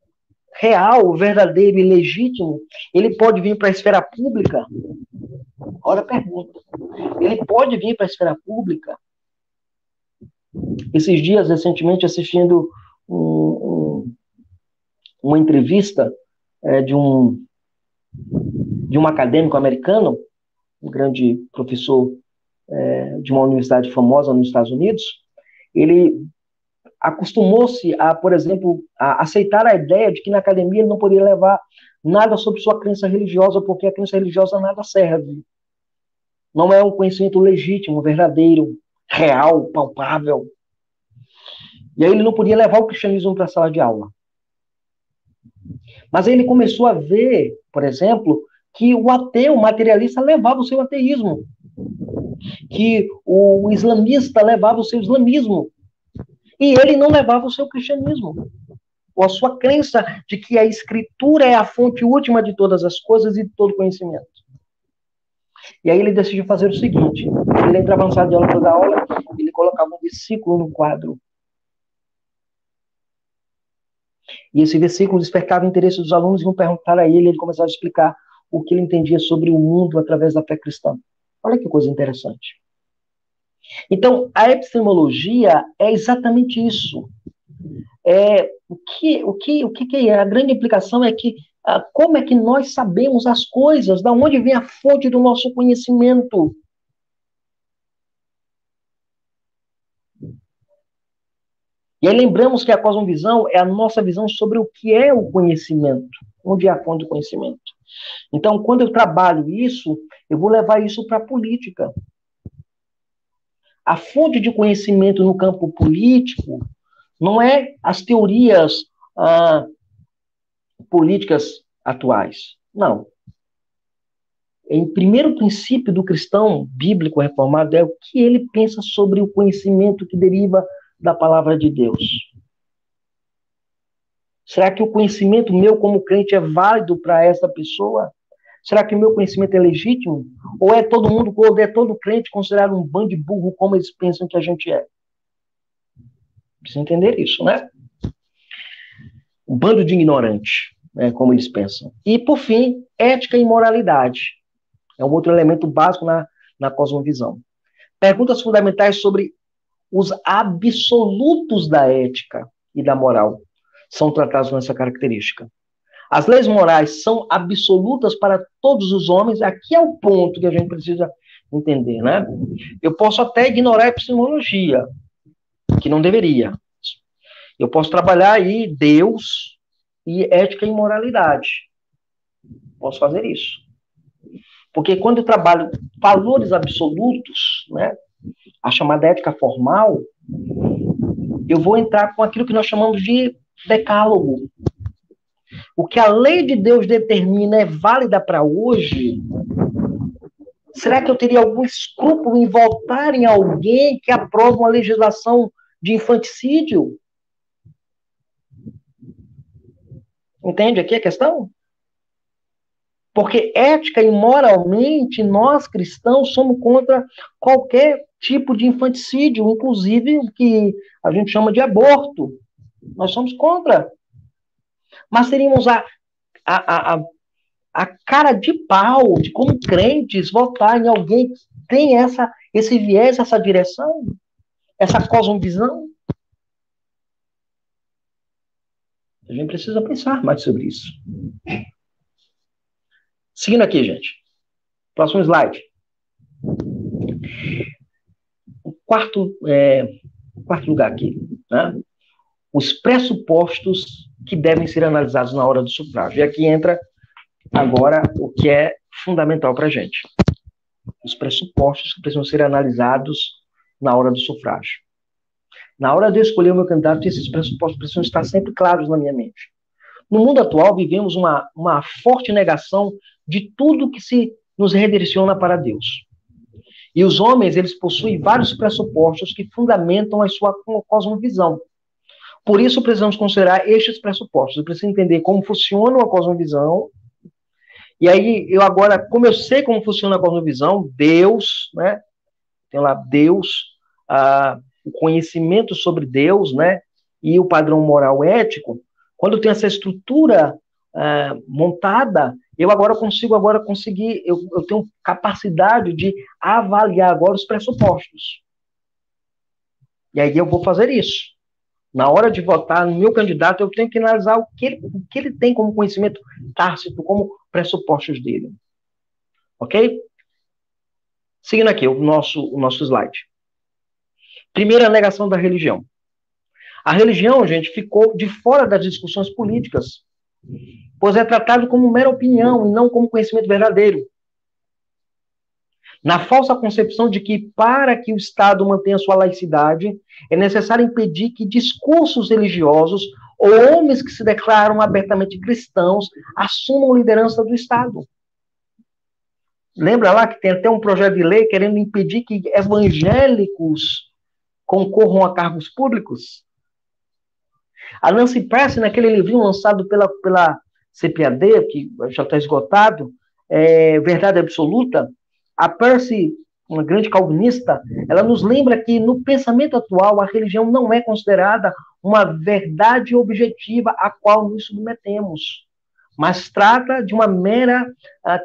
Speaker 2: real, verdadeiro e legítimo. Ele pode vir para a esfera pública? Olha a pergunta. Ele pode vir para a esfera pública? Esses dias, recentemente, assistindo uma entrevista de um acadêmico americano, um grande professor de uma universidade famosa nos Estados Unidos, ele acostumou-se a, por exemplo, a aceitar a ideia de que na academia ele não poderia levar nada sobre sua crença religiosa, porque a crença religiosa nada serve. Não é um conhecimento legítimo, verdadeiro, real, palpável. E aí ele não podia levar o cristianismo para a sala de aula. Mas aí ele começou a ver, por exemplo, que o ateu materialista levava o seu ateísmo, que o islamista levava o seu islamismo, e ele não levava o seu cristianismo, ou a sua crença de que a escritura é a fonte última de todas as coisas e de todo conhecimento. E aí ele decidiu fazer o seguinte: ele entrava na sala de aula para dar aula, ele colocava um versículo no quadro. E esse versículo despertava o interesse dos alunos e iam perguntar a ele, ele começava a explicar o que ele entendia sobre o mundo através da fé cristã. Olha que coisa interessante. Então, a epistemologia é exatamente isso. O que é? A grande implicação é que como é que nós sabemos as coisas, da onde vem a fonte do nosso conhecimento. E aí lembramos que a cosmovisão é a nossa visão sobre o que é o conhecimento, onde é a fonte do conhecimento. Então, quando eu trabalho isso, eu vou levar isso para a política. A fonte de conhecimento no campo político não é as teorias políticas atuais. Não. em primeiro princípio do cristão bíblico reformado é o que ele pensa sobre o conhecimento que deriva da palavra de Deus. Será que o conhecimento meu como crente é válido para essa pessoa? Será que o meu conhecimento é legítimo? Ou é todo mundo, ou é todo crente considerado um bando de burro como eles pensam que a gente é? Precisa entender isso, né? Um bando de ignorante, né, como eles pensam. E, por fim, ética e moralidade. É um outro elemento básico na cosmovisão. Perguntas fundamentais sobre os absolutos da ética e da moral são tratados nessa característica. As leis morais são absolutas para todos os homens. Aqui é o ponto que a gente precisa entender, né? Eu posso até ignorar a epistemologia, que não deveria. Eu posso trabalhar aí Deus e ética e moralidade. Posso fazer isso. Porque quando eu trabalho valores absolutos, né, a chamada ética formal, eu vou entrar com aquilo que nós chamamos de decálogo. O que a lei de Deus determina é válida para hoje? Será que eu teria algum escrúpulo em votar em alguém que aprova uma legislação de infanticídio? Entende aqui a questão? Porque ética e moralmente, nós cristãos somos contra qualquer tipo de infanticídio, inclusive o que a gente chama de aborto. Nós somos contra. Mas teríamos a cara de pau de, como crentes, votar em alguém que tem esse viés, essa direção, essa cosmovisão. A gente precisa pensar mais sobre isso. Seguindo aqui, gente. Próximo slide. O quarto lugar aqui, né? Os pressupostos que devem ser analisados na hora do sufrágio. E aqui entra agora o que é fundamental para a gente. Os pressupostos que precisam ser analisados na hora do sufrágio. Na hora de eu escolher o meu candidato, esses pressupostos precisam estar sempre claros na minha mente. No mundo atual, vivemos uma forte negação de tudo que se nos redireciona para Deus. E os homens, eles possuem vários pressupostos que fundamentam a sua cosmovisão. Por isso, precisamos considerar estes pressupostos. Eu preciso entender como funciona a cosmovisão. E aí, como eu sei como funciona a cosmovisão, Deus, né? Tem lá Deus, o conhecimento sobre Deus, né? E o padrão moral ético. Quando eu tenho essa estrutura montada, eu tenho capacidade de avaliar agora os pressupostos. E aí eu vou fazer isso. Na hora de votar no meu candidato, eu tenho que analisar o que ele tem como conhecimento tácito, como pressupostos dele. Ok? Seguindo aqui o nosso slide. Primeira, a negação da religião. A religião, gente, ficou de fora das discussões políticas, pois é tratado como mera opinião e não como conhecimento verdadeiro. Na falsa concepção de que, para que o Estado mantenha sua laicidade, é necessário impedir que discursos religiosos ou homens que se declaram abertamente cristãos assumam liderança do Estado. Lembra lá que tem até um projeto de lei querendo impedir que evangélicos concorram a cargos públicos? A Nancy Pearce, naquele livrinho lançado pela CPAD, que já está esgotado, Verdade Absoluta, a Pearce, uma grande calvinista, ela nos lembra que no pensamento atual a religião não é considerada uma verdade objetiva a qual nos submetemos, mas trata de uma mera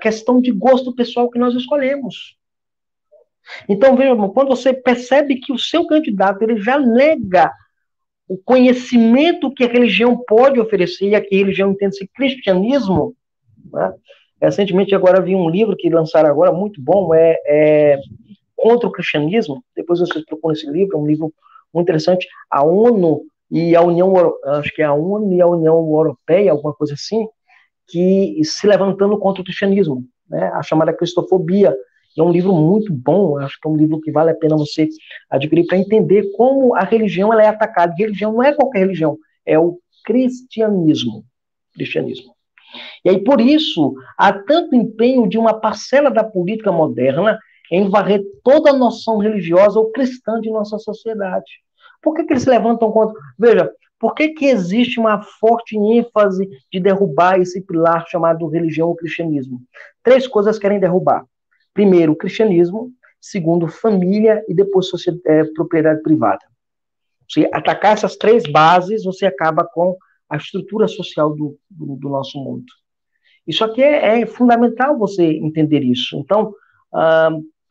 Speaker 2: questão de gosto pessoal que nós escolhemos. Então, veja, quando você percebe que o seu candidato ele já nega o conhecimento que a religião pode oferecer, e aqui a religião entende-se cristianismo, né? Recentemente agora vi um livro que lançaram agora, muito bom, Contra o Cristianismo. Depois vocês procuram esse livro, é um livro muito interessante. A ONU e a União, acho que é a ONU e a União Europeia, alguma coisa assim, que se levantando contra o cristianismo, né? A chamada cristofobia. É um livro muito bom, acho que é um livro que vale a pena você adquirir para entender como a religião ela é atacada. A religião não é qualquer religião, é o cristianismo. E aí, por isso, há tanto empenho de uma parcela da política moderna em varrer toda a noção religiosa ou cristã de nossa sociedade. Por que eles levantam contra... Veja, por que existe uma forte ênfase de derrubar esse pilar chamado religião ou cristianismo? 3 coisas querem derrubar. Primeiro, o cristianismo. Segundo, família. E depois, propriedade privada. Se atacar essas 3 bases, você acaba com a estrutura social do nosso mundo. Isso aqui é fundamental você entender isso. Então,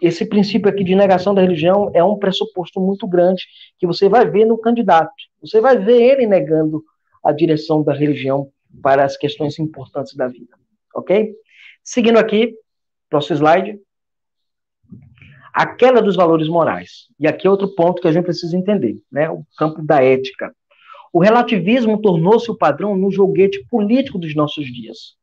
Speaker 2: esse princípio aqui de negação da religião é um pressuposto muito grande que você vai ver no candidato. Você vai ver ele negando a direção da religião para as questões importantes da vida. Ok? Seguindo aqui, próximo slide. A queda dos valores morais. E aqui é outro ponto que a gente precisa entender, né? O campo da ética. O relativismo tornou-se o padrão no joguete político dos nossos dias.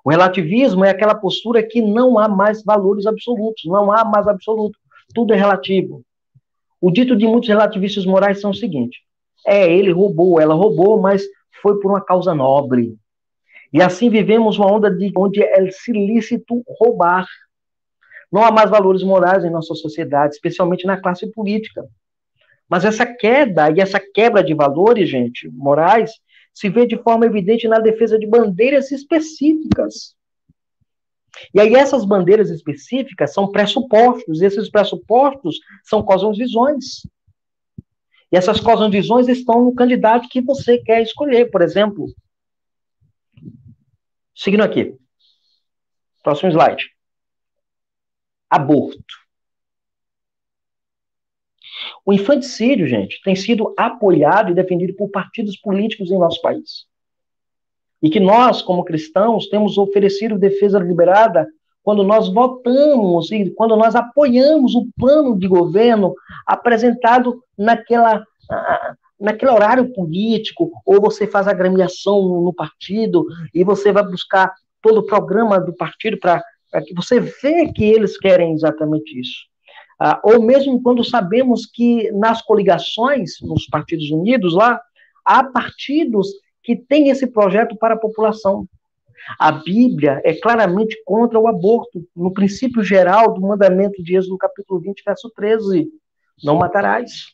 Speaker 2: O relativismo é aquela postura que não há mais valores absolutos, não há mais absoluto, tudo é relativo. O dito de muitos relativistas morais são o seguinte: ele roubou, ela roubou, mas foi por uma causa nobre. E assim vivemos uma onda onde é ilícito roubar. Não há mais valores morais em nossa sociedade, especialmente na classe política. Mas essa queda e essa quebra de valores, gente, morais, se vê de forma evidente na defesa de bandeiras específicas. E aí essas bandeiras específicas são pressupostos, e esses pressupostos são cosmovisões. E essas cosmovisões estão no candidato que você quer escolher, por exemplo. Seguindo aqui. Próximo slide. Aborto. O infanticídio, gente, tem sido apoiado e defendido por partidos políticos em nosso país. E que nós, como cristãos, temos oferecido defesa liberada quando nós votamos e quando nós apoiamos o plano de governo apresentado naquele horário político, ou você faz agremiação no partido e você vai buscar todo o programa do partido para que você vê que eles querem exatamente isso. Ou mesmo quando sabemos que nas coligações, nos Partidos Unidos lá, há partidos que têm esse projeto para a população. A Bíblia é claramente contra o aborto, no princípio geral do mandamento de Êxodo, capítulo 20, verso 13, não matarás.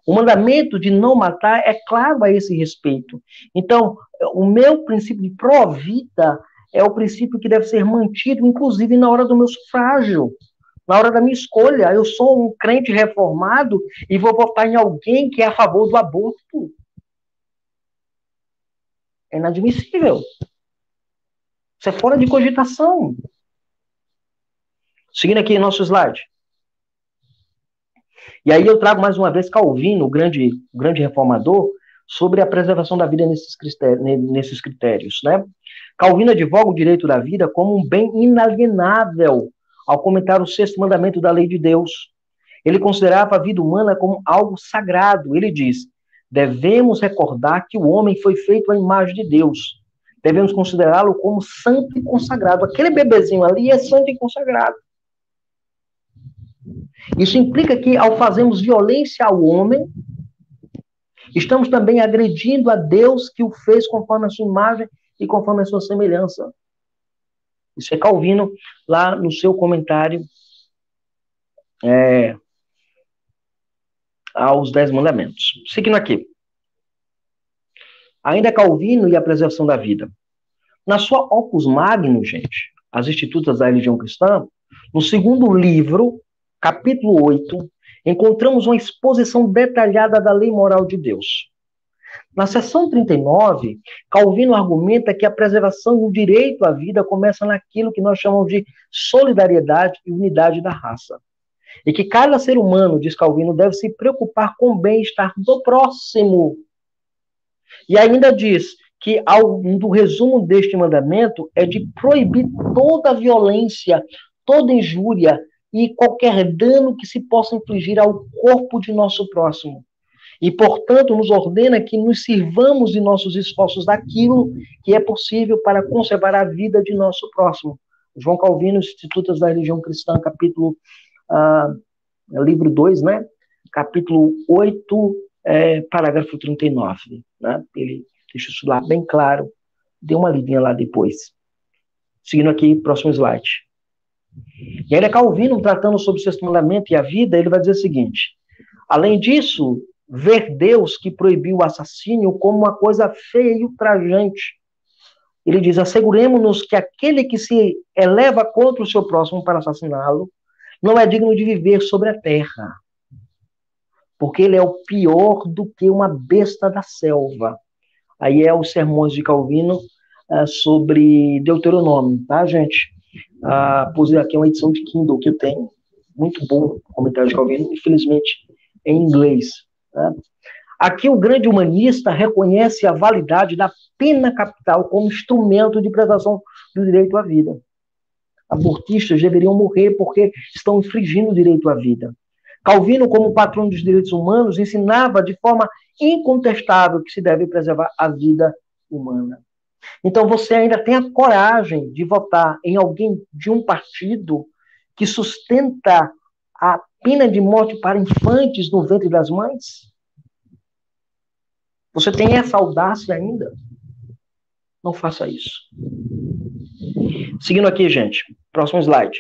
Speaker 2: O mandamento de não matar é claro a esse respeito. Então, o meu princípio de pró-vida é o princípio que deve ser mantido, inclusive na hora do meu sufrágio. Na hora da minha escolha, eu sou um crente reformado e vou votar em alguém que é a favor do aborto. É inadmissível. Isso é fora de cogitação. Seguindo aqui nosso slide. E aí eu trago mais uma vez Calvino, o grande reformador, sobre a preservação da vida nesses critérios. Né? Calvino advoga o direito da vida como um bem inalienável, ao comentar o 6º mandamento da lei de Deus. Ele considerava a vida humana como algo sagrado. Ele diz: devemos recordar que o homem foi feito à imagem de Deus. Devemos considerá-lo como santo e consagrado. Aquele bebezinho ali é santo e consagrado. Isso implica que, ao fazermos violência ao homem, estamos também agredindo a Deus que o fez conforme a sua imagem e conforme a sua semelhança. Isso é Calvino, lá no seu comentário aos 10 mandamentos. Seguindo aqui. Ainda Calvino e a preservação da vida. Na sua Opus Magnum, gente, As Institutas da Religião Cristã, no 2º livro, capítulo 8, encontramos uma exposição detalhada da lei moral de Deus. Na seção 39, Calvino argumenta que a preservação do direito à vida começa naquilo que nós chamamos de solidariedade e unidade da raça. E que cada ser humano, diz Calvino, deve se preocupar com o bem-estar do próximo. E ainda diz que do resumo deste mandamento é de proibir toda violência, toda injúria e qualquer dano que se possa infligir ao corpo de nosso próximo. E, portanto, nos ordena que nos sirvamos de nossos esforços daquilo que é possível para conservar a vida de nosso próximo. João Calvino, Institutos da Religião Cristã, capítulo, livro 2, né? Capítulo 8, parágrafo 39. Né? Ele deixa isso lá bem claro Dê uma lidinha lá depois. Seguindo aqui, próximo slide. E ainda Calvino, tratando sobre o sexto mandamento e a vida, ele vai dizer o seguinte: além disso, ver Deus que proibiu o assassínio como uma coisa feia e ultrajante. Ele diz: asseguremos-nos que aquele que se eleva contra o seu próximo para assassiná-lo não é digno de viver sobre a terra, porque ele é o pior do que uma besta da selva. Aí é os sermões de Calvino sobre Deuteronômio, tá, gente? Pus aqui uma edição de Kindle que eu tenho, muito bom o comentário de Calvino, infelizmente em inglês. Tá? Aqui o grande humanista reconhece a validade da pena capital como instrumento de preservação do direito à vida. Abortistas deveriam morrer porque estão infringindo o direito à vida. Calvino, como patrono dos direitos humanos, ensinava de forma incontestável que se deve preservar a vida humana. Então você ainda tem a coragem de votar em alguém de um partido que sustenta a pena de morte para infantes no ventre das mães? Você tem essa audácia ainda? Não faça isso. Seguindo aqui, gente. Próximo slide.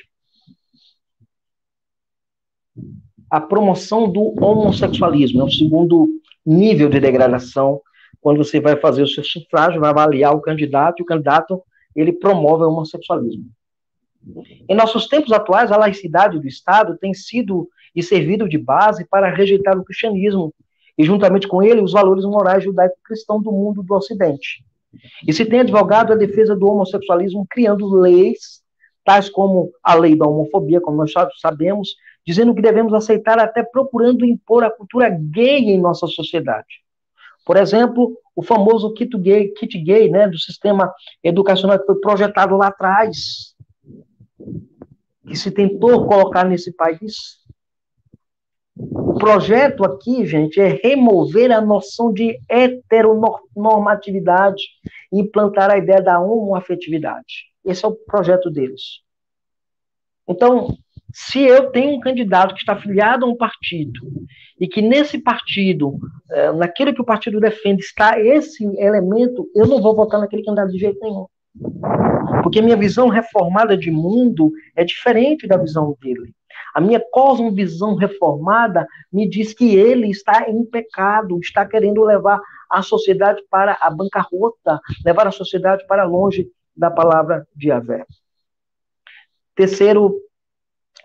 Speaker 2: A promoção do homossexualismo é o segundo nível de degradação. Quando você vai fazer o seu sufrágio, vai avaliar o candidato, e o candidato, ele promove o homossexualismo. Em nossos tempos atuais, a laicidade do Estado tem sido e servido de base para rejeitar o cristianismo, e juntamente com ele, os valores morais judaico-cristãos do mundo do Ocidente. E se tem advogado a defesa do homossexualismo, criando leis, tais como a lei da homofobia, como nós sabemos, dizendo que devemos aceitar, até procurando impor a cultura gay em nossa sociedade. Por exemplo, o famoso kit gay, né, do sistema educacional que foi projetado lá atrás, que se tentou colocar nesse país. O projeto aqui, gente, é remover a noção de heteronormatividade e implantar a ideia da homoafetividade. Esse é o projeto deles. Então, se eu tenho um candidato que está afiliado a um partido e que nesse partido, naquilo que o partido defende, está esse elemento, eu não vou votar naquele candidato de jeito nenhum. Porque minha visão reformada de mundo é diferente da visão dele. A minha cosmovisão reformada me diz que ele está em pecado, está querendo levar a sociedade para a bancarrota, levar a sociedade para longe da palavra de Yahvé.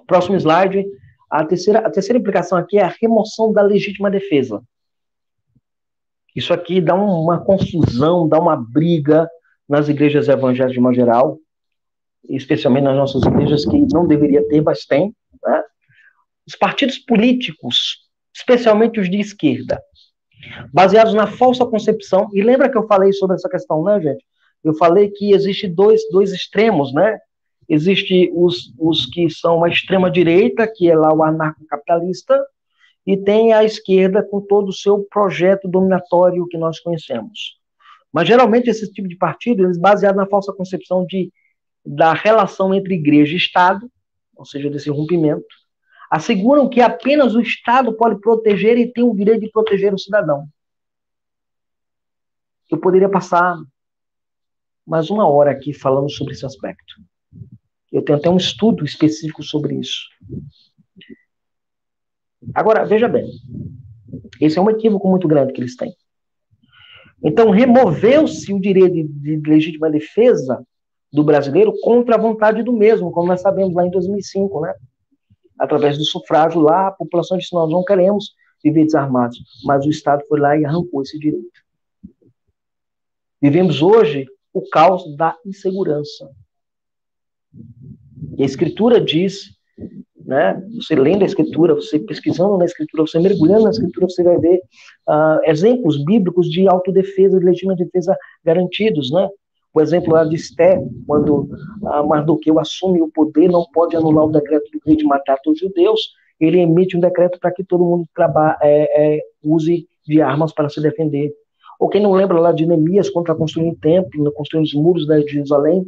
Speaker 2: Próximo slide. A terceira implicação aqui é a remoção da legítima defesa. Isso aqui dá uma confusão, dá uma briga nas igrejas evangélicas de modo geral, especialmente nas nossas igrejas, que não deveria ter, mas tem. Né? Os partidos políticos, especialmente os de esquerda, baseados na falsa concepção, e lembra que eu falei sobre essa questão, né, gente? Eu falei que existe dois extremos, né? Existe os que são a extrema-direita, que é lá o anarcocapitalista, e tem a esquerda com todo o seu projeto dominatório que nós conhecemos. Mas, geralmente, esse tipo de partido, eles baseados na falsa concepção da relação entre igreja e Estado, ou seja, desse rompimento, asseguram que apenas o Estado pode proteger e tem o direito de proteger o cidadão. Eu poderia passar mais uma hora aqui falando sobre esse aspecto. Eu tenho até um estudo específico sobre isso. Agora, veja bem, esse é um equívoco muito grande que eles têm. Então, removeu-se o direito de legítima defesa do brasileiro contra a vontade do mesmo, como nós sabemos lá em 2005, né? Através do sufrágio lá, a população disse: nós não queremos viver desarmados, mas o Estado foi lá e arrancou esse direito. Vivemos hoje o caos da insegurança. E a Escritura diz, né, você lendo a Escritura, você pesquisando na Escritura, você mergulhando na Escritura, você vai ver exemplos bíblicos de autodefesa, de legítima defesa garantidos, né? O exemplo lá de Esté, quando Mardoqueu assume o poder, não pode anular o decreto do rei de matar todos os judeus, ele emite um decreto para que todo mundo use de armas para se defender. Ou quem não lembra lá de Neemias, quando está construindo o templo, construindo os muros de Jerusalém,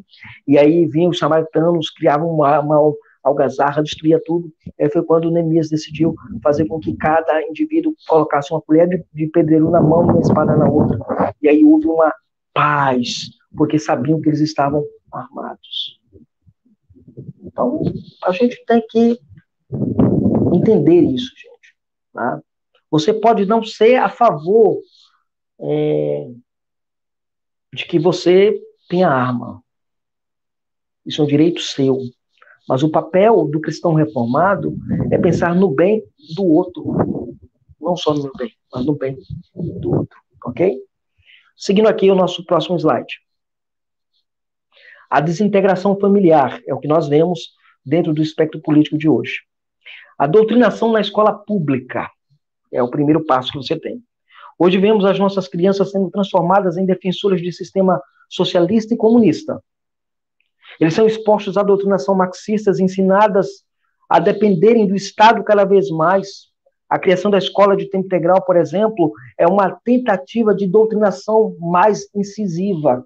Speaker 2: e aí vinham os samaritanos, criavam uma algazarra, destruía tudo. Aí foi quando Neemias decidiu fazer com que cada indivíduo colocasse uma colher de pedreiro na mão e uma espada na outra. E aí houve uma paz, porque sabiam que eles estavam armados. Então, a gente tem que entender isso, gente. Tá? Você pode não ser a favor de que você tenha arma. Isso é um direito seu. Mas o papel do cristão reformado é pensar no bem do outro. Não só no meu bem, mas no bem do outro. Ok? Seguindo aqui o nosso próximo slide. A desintegração familiar é o que nós vemos dentro do espectro político de hoje. A doutrinação na escola pública é o primeiro passo que você tem. Hoje vemos as nossas crianças sendo transformadas em defensoras de sistema socialista e comunista. Eles são expostos à doutrinação marxistas, ensinadas a dependerem do Estado cada vez mais. A criação da escola de tempo integral, por exemplo, é uma tentativa de doutrinação mais incisiva.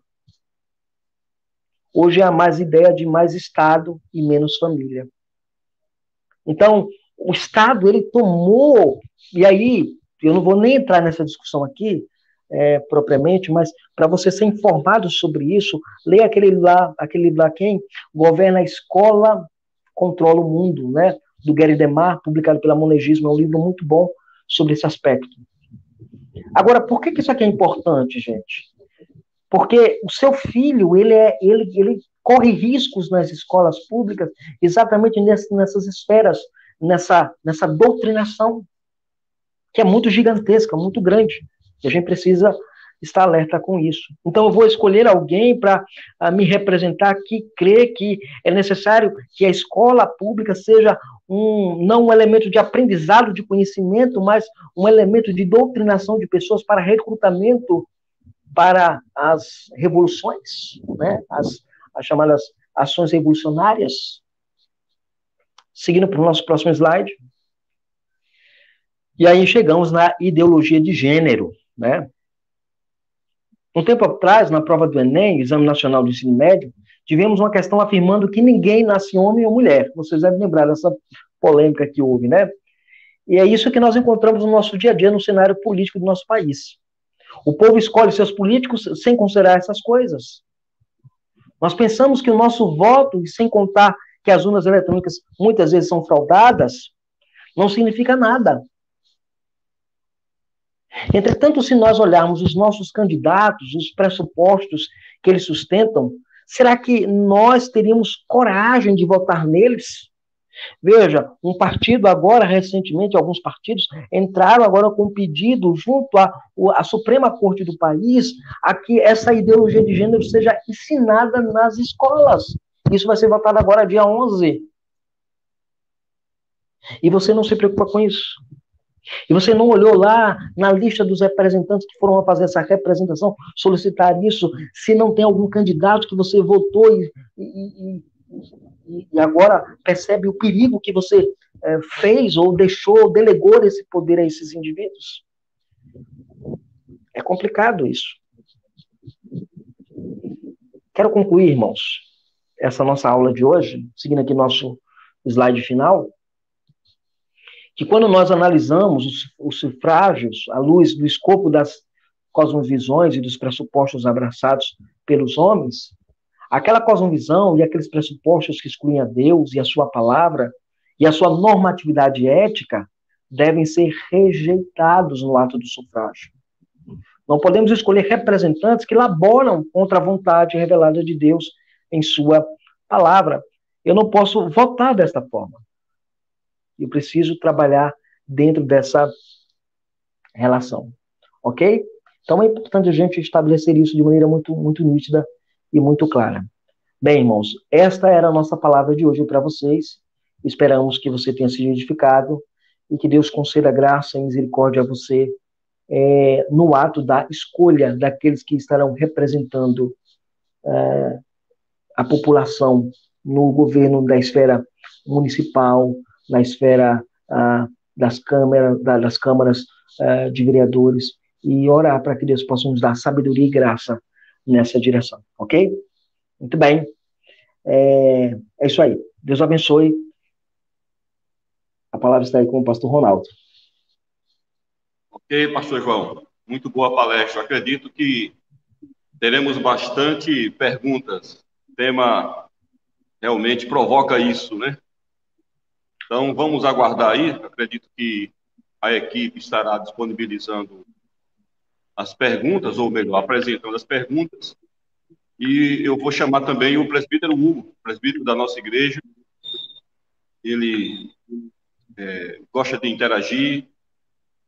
Speaker 2: Hoje há mais ideia de mais Estado e menos família. Então, o Estado, ele tomou, e aí, eu não vou nem entrar nessa discussão aqui, propriamente, mas para você ser informado sobre isso, leia aquele livro lá, quem governa a escola, controla o mundo, né? Do Gary DeMar, publicado pela Monegismo, é um livro muito bom sobre esse aspecto. Agora, por que isso aqui é importante, gente? Porque o seu filho, ele corre riscos nas escolas públicas exatamente nessas esferas, nessa doutrinação, que é muito gigantesca, muito grande. E a gente precisa estar alerta com isso. Então, eu vou escolher alguém para me representar que crê que é necessário que a escola pública seja não um elemento de aprendizado de conhecimento, mas um elemento de doutrinação de pessoas para recrutamento para as revoluções, né? As chamadas ações revolucionárias. Seguindo para o nosso próximo slide. E aí chegamos na ideologia de gênero, né? Um tempo atrás, na prova do Enem, Exame Nacional do Ensino Médio, tivemos uma questão afirmando que ninguém nasce homem ou mulher. Vocês devem lembrar dessa polêmica que houve, né? E é isso que nós encontramos no nosso dia a dia, no cenário político do nosso país. O povo escolhe seus políticos sem considerar essas coisas. Nós pensamos que o nosso voto, e sem contar que as urnas eletrônicas muitas vezes são fraudadas, não significa nada. Entretanto, se nós olharmos os nossos candidatos, os pressupostos que eles sustentam, será que nós teríamos coragem de votar neles? Veja, um partido agora, recentemente, alguns partidos entraram agora com um pedido junto à Suprema Corte do país a que essa ideologia de gênero seja ensinada nas escolas. Isso vai ser votado agora dia 11. E você não se preocupa com isso. E você não olhou lá na lista dos representantes que foram fazer essa representação, solicitar isso, se não tem algum candidato que você votou e agora percebe o perigo que você fez ou deixou, delegou esse poder a esses indivíduos. É complicado isso. Quero concluir, irmãos, essa nossa aula de hoje, seguindo aqui nosso slide final, que quando nós analisamos os sufrágios à luz do escopo das cosmovisões e dos pressupostos abraçados pelos homens, aquela cosmovisão e aqueles pressupostos que excluem a Deus e a sua palavra e a sua normatividade ética devem ser rejeitados no ato do sufrágio. Não podemos escolher representantes que laboram contra a vontade revelada de Deus em sua palavra. Eu não posso votar desta forma. Eu preciso trabalhar dentro dessa relação. Ok? Então é importante a gente estabelecer isso de maneira muito, muito nítida e muito clara. Bem, irmãos, esta era a nossa palavra de hoje para vocês. Esperamos que você tenha sido edificado e que Deus conceda graça e misericórdia a você no ato da escolha daqueles que estarão representando a população no governo da esfera municipal, na esfera das câmaras de vereadores, e orar para que Deus possa nos dar sabedoria e graça nessa direção, ok? Muito bem. É isso aí. Deus abençoe. A palavra está aí com o pastor Ronaldo.
Speaker 1: Ok, pastor João. Muito boa palestra. Eu acredito que teremos bastante perguntas. O tema realmente provoca isso, né? Então, vamos aguardar aí. Acredito que a equipe estará disponibilizando as perguntas, ou melhor, apresentando as perguntas. E eu vou chamar também o presbítero Hugo, presbítero da nossa igreja. Ele gosta de interagir,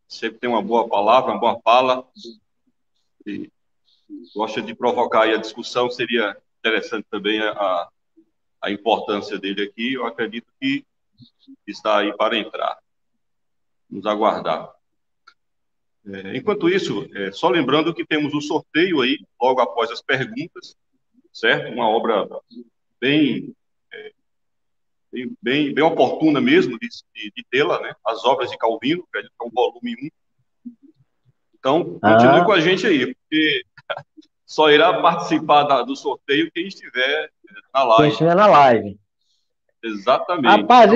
Speaker 1: sempre tem uma boa palavra, uma boa fala, e gosta de provocar aí a discussão. Seria interessante também a importância dele aqui. Eu acredito que está aí para entrar, nos aguardar. Enquanto isso, só lembrando que temos o sorteio aí, logo após as perguntas, certo? Uma obra bem, bem oportuna mesmo de tê-la, né? As obras de Calvino, acredito que é o volume 1. Então, continue com a gente aí, porque só irá participar do sorteio quem estiver na live.
Speaker 2: Quem estiver na live.
Speaker 1: Exatamente.
Speaker 2: Rapaz,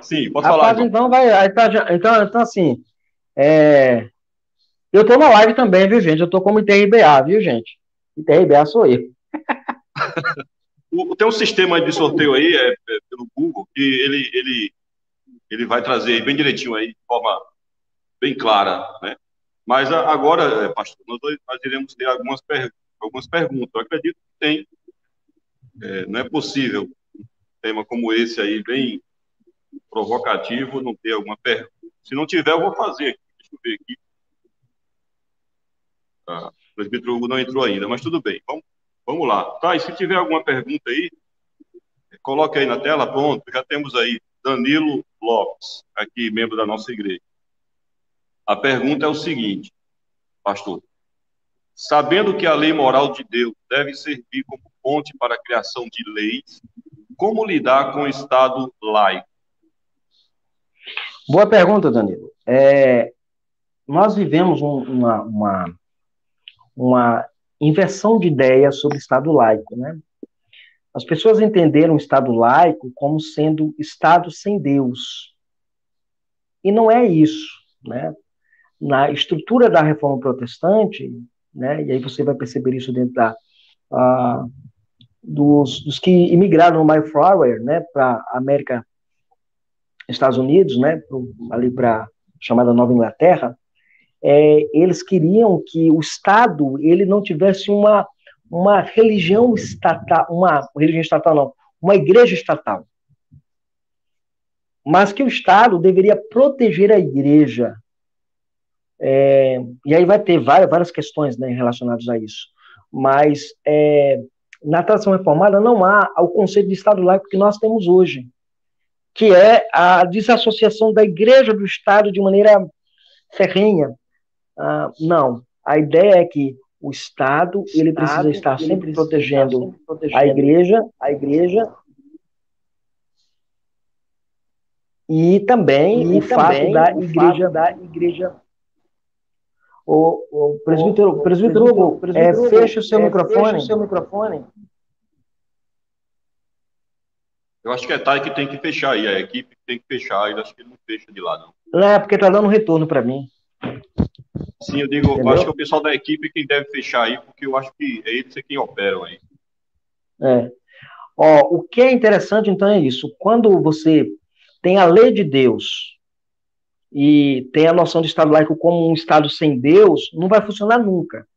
Speaker 1: sim, pode falar, irmão.
Speaker 2: Então vai. Então assim, eu tô na live também, viu, gente? Eu tô como ITRBA, viu, gente? ITRBA sou eu.
Speaker 1: Tem um sistema de sorteio aí, pelo Google, que ele vai trazer bem direitinho aí, de forma bem clara, né? Mas agora, pastor, nós iremos ter algumas perguntas. Eu acredito que tem. Não é possível um tema como esse aí, bem provocativo, não ter alguma pergunta. Se não tiver, eu vou fazer aqui. Deixa eu ver aqui. O presbítero Hugo não entrou ainda, mas tudo bem. Vamos lá. Tá, e se tiver alguma pergunta aí, coloque aí na tela. Pronto, já temos aí Danilo Lopes, aqui, membro da nossa igreja. A pergunta é o seguinte, pastor. Sabendo que a lei moral de Deus deve servir como fonte para a criação de leis, como lidar com o Estado laico?
Speaker 2: Boa pergunta, Danilo. Nós vivemos uma inversão de ideias sobre Estado laico, né? As pessoas entenderam o Estado laico como sendo Estado sem Deus. E não é isso, né? Na estrutura da Reforma Protestante, né? E aí você vai perceber isso dentro dos que imigraram no Mayflower, né? Para a América, Estados Unidos, né? Ali para chamada Nova Inglaterra. Eles queriam que o Estado ele não tivesse uma religião estatal, uma religião estatal não, uma igreja estatal, mas que o Estado deveria proteger a igreja. E aí vai ter várias questões, né, relacionadas a isso. Mas na tradição reformada não há o conceito de Estado laico que nós temos hoje, que é a desassociação da igreja do Estado de maneira ferrenha. Não. A ideia é que o Estado ele precisa estar sempre protegendo a igreja e também o fato da igreja. O presbítero Hugo, feche o seu microfone.
Speaker 1: Eu acho que é Thay que tem que fechar aí, a equipe tem que fechar, eu acho que ele não fecha de lá, não.
Speaker 2: Não, é porque tá dando retorno para mim.
Speaker 1: Sim, eu digo, eu acho que é o pessoal da equipe quem deve fechar aí, porque eu acho que é eles quem operam aí.
Speaker 2: O que é interessante, então, é isso. Quando você tem a lei de Deus e tem a noção de Estado laico como um Estado sem Deus, não vai funcionar nunca.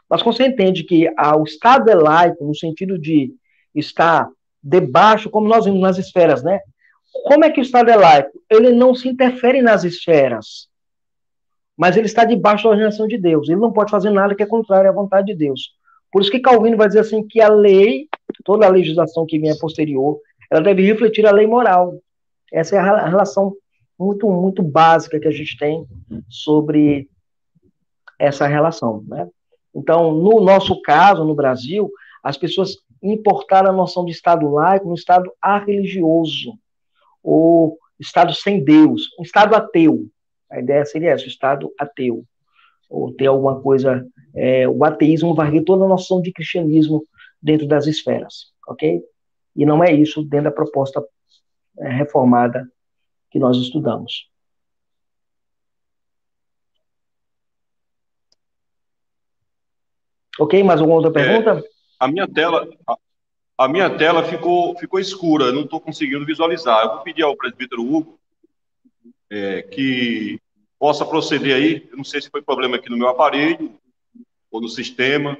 Speaker 2: Mas quando você entende que o Estado é laico, no sentido de estar debaixo, como nós vimos nas esferas, né? Como é que o Estado é laico? Ele não se interfere nas esferas, mas ele está debaixo da ordenação de Deus. Ele não pode fazer nada que é contrário à vontade de Deus. Por isso que Calvino vai dizer assim que a lei, toda a legislação que vier posterior, ela deve refletir a lei moral. Essa é a relação muito, muito básica que a gente tem sobre essa relação, né? Então, no nosso caso, no Brasil, as pessoas importaram a noção de Estado laico no Estado arreligioso, ou Estado sem Deus, um Estado ateu. A ideia seria essa, o Estado ateu. Ou ter alguma coisa... o ateísmo varrer toda a noção de cristianismo dentro das esferas, ok? E não é isso dentro da proposta reformada que nós estudamos. Ok, mais alguma outra pergunta?
Speaker 1: A minha tela, a minha tela ficou escura, eu não estou conseguindo visualizar. Eu vou pedir ao presbítero Hugo que possa proceder aí. Eu não sei se foi problema aqui no meu aparelho ou no sistema,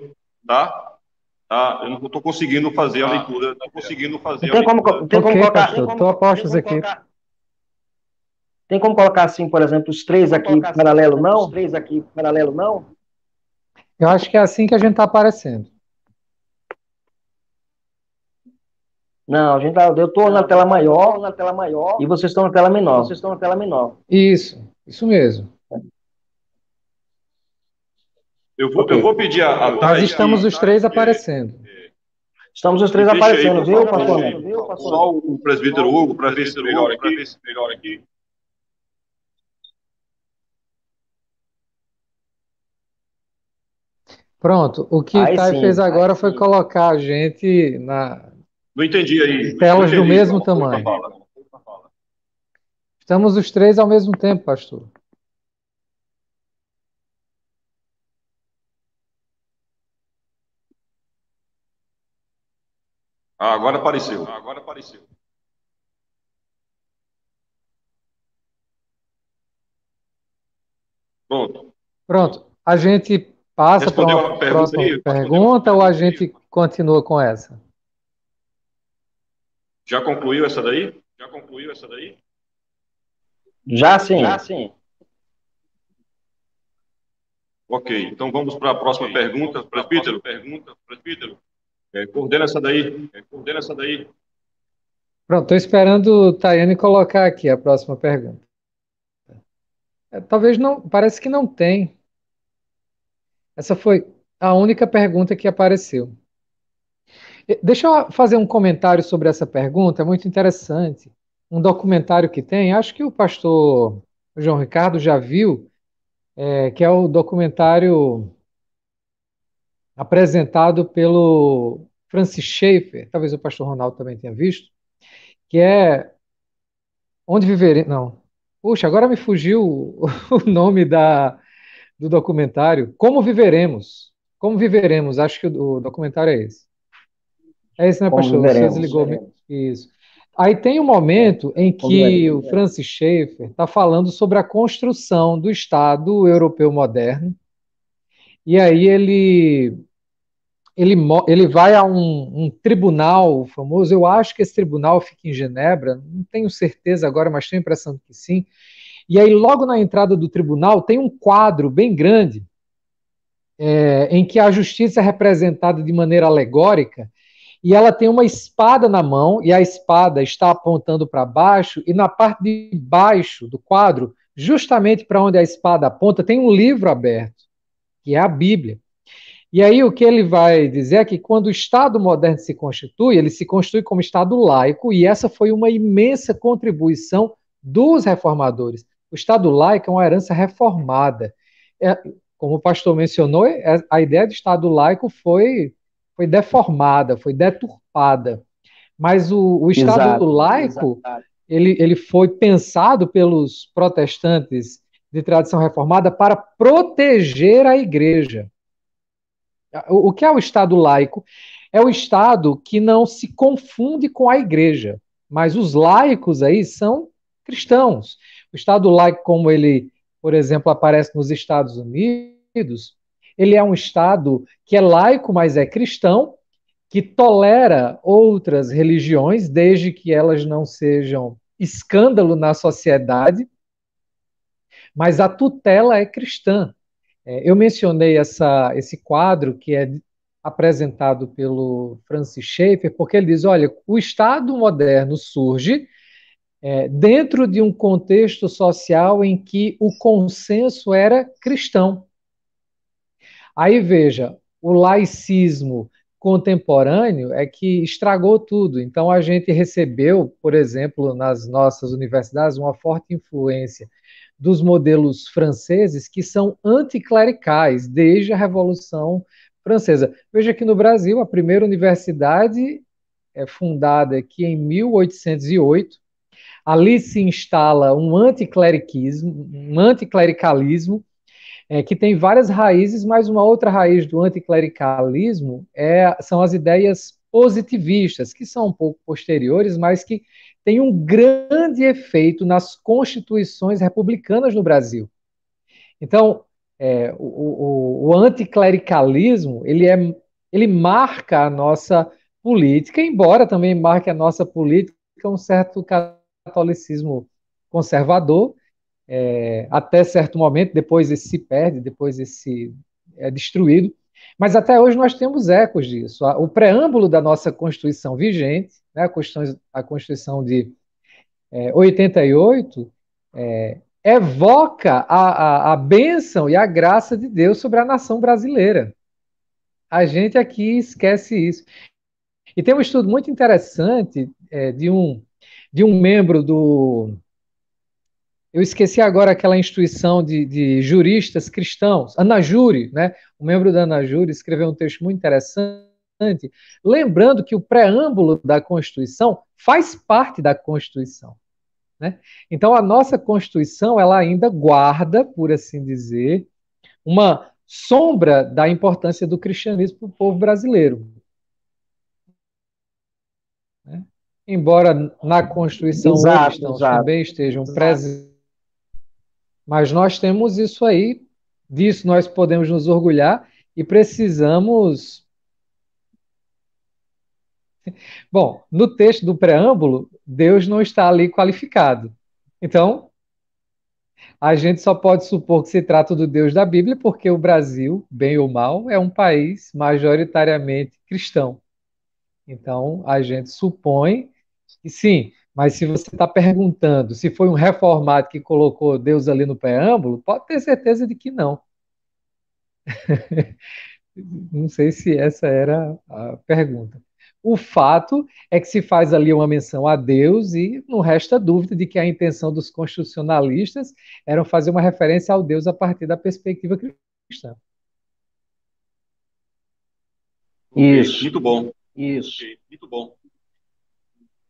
Speaker 1: tá? Tá? Eu não estou conseguindo fazer a leitura.
Speaker 2: Não tem como, tem como
Speaker 3: Ok,
Speaker 2: colocar.
Speaker 3: pastor, estou a postos aqui.
Speaker 2: Tem como colocar assim, por exemplo, os três aqui paralelo, não? Os três aqui paralelo, não?
Speaker 3: Eu acho que é assim que a gente está aparecendo.
Speaker 2: Não, eu estou na tela maior e vocês estão na tela menor.
Speaker 3: Isso mesmo.
Speaker 1: Eu vou pedir a
Speaker 3: Nós
Speaker 1: Thay
Speaker 3: estamos os três aparecendo.
Speaker 2: Estamos os três
Speaker 1: deixa aí,
Speaker 2: aparecendo,
Speaker 1: por
Speaker 2: viu,
Speaker 1: favor,
Speaker 2: pastor?
Speaker 1: só o presbítero Hugo para ver se melhora aqui.
Speaker 3: Pronto, o que
Speaker 2: Aí
Speaker 3: Thay
Speaker 2: sim.
Speaker 3: fez agora foi colocar a gente na
Speaker 1: Não entendi aí.
Speaker 3: telas do mesmo
Speaker 1: Fala.
Speaker 3: tamanho. Estamos os três ao mesmo tempo, pastor.
Speaker 1: Agora apareceu.
Speaker 3: Pronto, a gente passa para
Speaker 1: Respondeu
Speaker 3: uma
Speaker 1: a pergunta
Speaker 3: próxima
Speaker 1: aí?
Speaker 3: pergunta ou a gente continua com essa?
Speaker 1: Já concluiu essa daí?
Speaker 2: Já sim.
Speaker 1: Ok, então vamos para a próxima pergunta. Presbítero, coordena essa daí.
Speaker 3: Pronto, estou esperando o Tayane colocar aqui a próxima pergunta. Talvez não, parece que não tem. Essa foi a única pergunta que apareceu. Deixa eu fazer um comentário sobre essa pergunta, é muito interessante. Um documentário que tem, acho que o pastor João Ricardo já viu, que é o documentário apresentado pelo Francis Schaeffer, talvez o pastor Ronaldo também tenha visto, que é Onde Viveremos. Não. Puxa, agora me fugiu o nome do documentário. Como Viveremos. Como Viveremos, acho que o documentário é esse. É esse, né,
Speaker 2: Como
Speaker 3: pastor? O senhor
Speaker 2: viveremos.
Speaker 3: desligou. Isso. Aí tem um momento em que o Francis Schaeffer está falando sobre a construção do Estado europeu moderno. E aí ele vai a um tribunal famoso. Eu acho que esse tribunal fica em Genebra, não tenho certeza agora, mas tenho a impressão que sim. E aí, logo na entrada do tribunal, tem um quadro bem grande em que a justiça é representada de maneira alegórica e ela tem uma espada na mão e a espada está apontando para baixo e na parte de baixo do quadro, justamente para onde a espada aponta, tem um livro aberto, que é a Bíblia. E aí o que ele vai dizer é que quando o Estado moderno se constitui, ele se constitui como Estado laico, e essa foi uma imensa contribuição dos reformadores. O Estado laico é uma herança reformada. Como o pastor mencionou, a ideia de Estado laico foi deformada, foi deturpada. Mas o Estado laico, ele foi pensado pelos protestantes de tradição reformada para proteger a igreja. O que é o Estado laico? É o Estado que não se confunde com a igreja, mas os laicos aí são cristãos. O Estado laico, como ele, por exemplo, aparece nos Estados Unidos, ele é um Estado que é laico, mas é cristão, que tolera outras religiões, desde que elas não sejam escândalo na sociedade, mas a tutela é cristã. Eu mencionei esse quadro que é apresentado pelo Francis Schaeffer, porque ele diz: olha, o Estado moderno surge dentro de um contexto social em que o consenso era cristão. Aí veja, o laicismo contemporâneo é que estragou tudo. Então a gente recebeu, por exemplo, nas nossas universidades, uma forte influência dos modelos franceses que são anticlericais desde a Revolução Francesa. Veja que no Brasil a primeira universidade é fundada aqui em 1808. Ali se instala um anticlericalismo, que tem várias raízes, mas uma outra raiz do anticlericalismo são as ideias positivistas, que são um pouco posteriores, mas que têm um grande efeito nas constituições republicanas no Brasil. Então, o anticlericalismo, ele marca a nossa política, embora também marque a nossa política um certo catolicismo conservador, até certo momento, depois esse se perde, depois esse é destruído, mas até hoje nós temos ecos disso. O preâmbulo da nossa Constituição vigente, né, a Constituição de 88, evoca a bênção e a graça de Deus sobre a nação brasileira. A gente aqui esquece isso. E tem um estudo muito interessante de um membro do. Eu esqueci agora aquela instituição de juristas cristãos, Anajure, né? Um membro da Anajure escreveu um texto muito interessante, lembrando que o preâmbulo da Constituição faz parte da Constituição. Né? Então, a nossa Constituição, ela ainda guarda, por assim dizer, uma sombra da importância do cristianismo para o povo brasileiro. Né? Embora na Constituição outros cristãos também estejam presentes, mas nós temos isso aí, disso nós podemos nos orgulhar e precisamos. Bom, no texto do preâmbulo, Deus não está ali qualificado. Então, a gente só pode supor que se trata do Deus da Bíblia, porque o Brasil, bem ou mal, é um país majoritariamente cristão. Então, a gente supõe que sim, mas se você está perguntando se foi um reformado que colocou Deus ali no preâmbulo, pode ter certeza de que não. Não sei se essa era a pergunta. O fato é que se faz ali uma menção a Deus e não resta dúvida de que a intenção dos constitucionalistas era fazer uma referência ao Deus a partir da perspectiva cristã.
Speaker 1: Isso. Muito bom.
Speaker 2: Isso.
Speaker 1: Muito bom.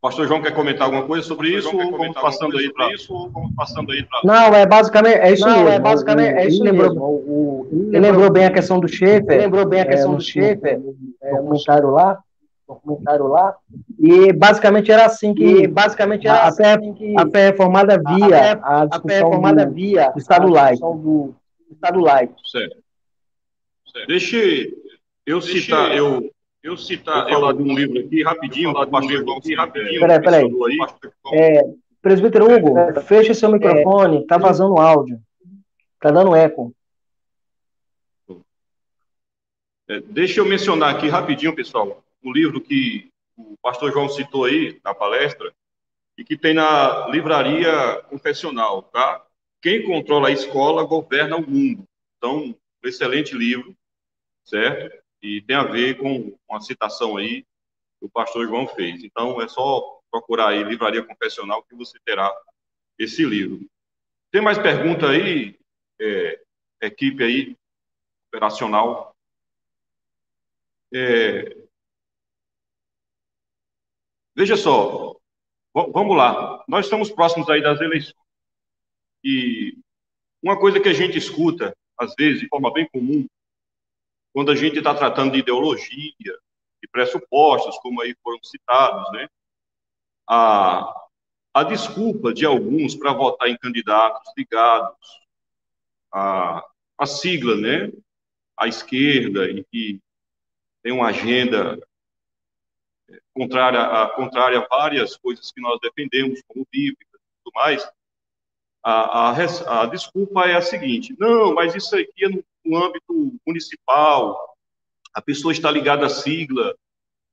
Speaker 1: Pastor João quer comentar alguma coisa sobre isso? Ou vamos passando aí para isso?
Speaker 2: Não, basicamente é isso mesmo. Basicamente é isso mesmo. Ele lembrou bem a questão do Schaeffer. Lembrou bem a questão do Schaeffer. Documentário lá. E basicamente era assim que a fé reformada via a discussão do Estado laico.
Speaker 1: Certo. Deixa eu citar, eu falar de um livro aqui rapidinho, do pastor João.
Speaker 2: Peraí. Presbítero Hugo, feche seu microfone, tá vazando áudio. Tá dando eco.
Speaker 1: Deixa eu mencionar aqui rapidinho, pessoal, um livro que o pastor João citou aí na palestra e que tem na livraria confessional, tá? Quem controla a escola governa o mundo. Então, um excelente livro, certo? E tem a ver com uma citação aí que o pastor João fez. Então, é só procurar aí livraria confessional que você terá esse livro. Tem mais pergunta aí, equipe aí, operacional? Veja só, vamos lá. Nós estamos próximos aí das eleições. E uma coisa que a gente escuta, às vezes, de forma bem comum, quando a gente está tratando de ideologia, de pressupostos, como aí foram citados, né? A desculpa de alguns para votar em candidatos ligados à sigla, né? À esquerda, e que tem uma agenda contrária a várias coisas que nós defendemos, como bíblicas e tudo mais, a desculpa é a seguinte: não, mas isso aqui é no âmbito municipal, a pessoa está ligada à sigla,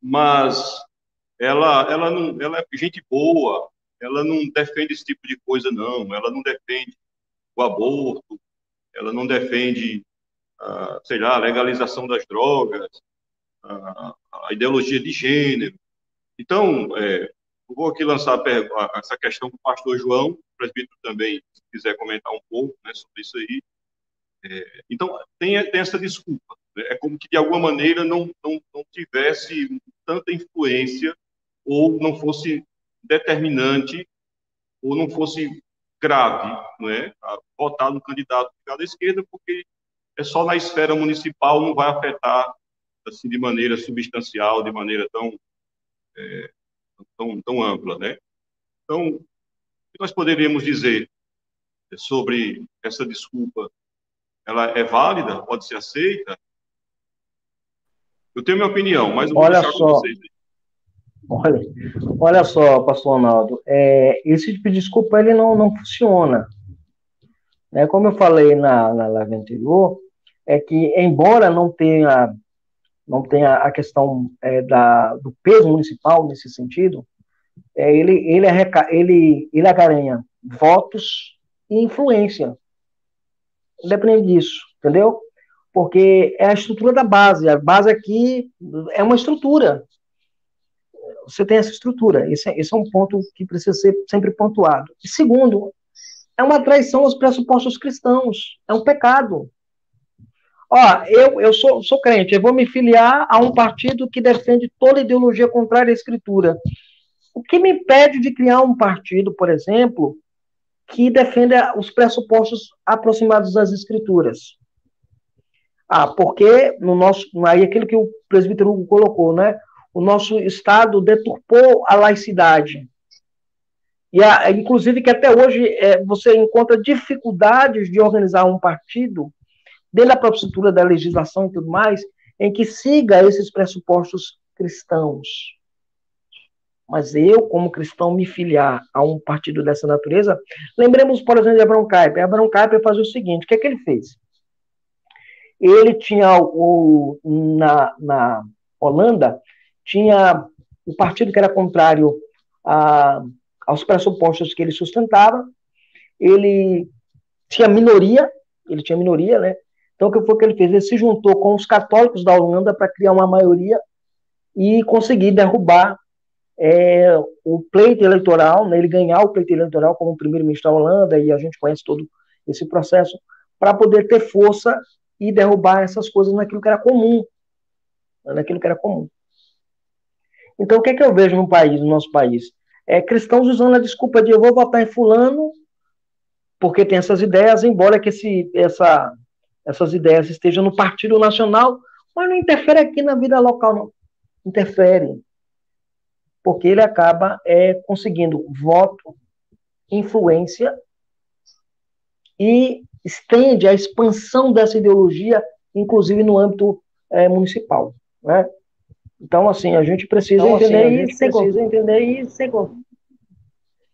Speaker 1: mas ela é gente boa, ela não defende esse tipo de coisa, não, ela não defende o aborto, ela não defende, sei lá, a legalização das drogas, a ideologia de gênero. Então, eu vou aqui lançar essa questão para o pastor João, o presbítero também, se quiser comentar um pouco, né, sobre isso aí. Então, tem essa desculpa. Né? É como que, de alguma maneira, não tivesse tanta influência ou não fosse determinante ou não fosse grave, não é? A votar no candidato ligado à esquerda, porque é só na esfera municipal, não vai afetar assim de maneira substancial, de maneira tão ampla, né? Então, o que nós poderíamos dizer sobre essa desculpa? Ela é válida? Pode ser aceita? Eu tenho minha opinião, mas eu vou
Speaker 2: Olha
Speaker 1: deixar com
Speaker 2: só,
Speaker 1: vocês aí.
Speaker 2: olha, olha só, pastor Ronaldo, esse tipo de desculpa ele não funciona. Né? Como eu falei na live anterior, é que embora não tenha a questão do peso municipal nesse sentido, ele agaranha votos e influência, independente disso, entendeu? Porque é a estrutura da base. A base aqui é uma estrutura. Você tem essa estrutura. Esse é um ponto que precisa ser sempre pontuado. E segundo, é uma traição aos pressupostos cristãos. É um pecado. Ó, eu sou crente, eu vou me filiar a um partido que defende toda ideologia contrária à Escritura. O que me impede de criar um partido, por exemplo, que defenda os pressupostos aproximados das Escrituras? Porque aí aquilo que o presbítero Hugo colocou, né? O nosso Estado deturpou a laicidade. Inclusive que até hoje você encontra dificuldades de organizar um partido, dentro da própria estrutura da legislação e tudo mais, em que siga esses pressupostos cristãos. Mas eu, como cristão, me filiar a um partido dessa natureza, lembremos, por exemplo, de Abraham Kuyper. Abraham Kuyper fazia o seguinte, o que é que ele fez? Ele tinha, na Holanda, tinha o partido que era contrário aos pressupostos que ele sustentava, ele tinha minoria, né? Então, o que foi que ele fez? Ele se juntou com os católicos da Holanda para criar uma maioria e conseguir derrubar o pleito eleitoral, né? Ele ganhar o pleito eleitoral como primeiro-ministro da Holanda, e a gente conhece todo esse processo, para poder ter força e derrubar essas coisas naquilo que era comum. Então, o que é que eu vejo no nosso país? Cristãos usando a desculpa de eu vou votar em fulano porque tem essas ideias, embora que essas ideias estejam no Partido Nacional, mas não interfere aqui na vida local, não. Interfere. Porque ele acaba conseguindo voto, influência e estende a expansão dessa ideologia, inclusive no âmbito municipal, né? Então, assim, a gente precisa entender isso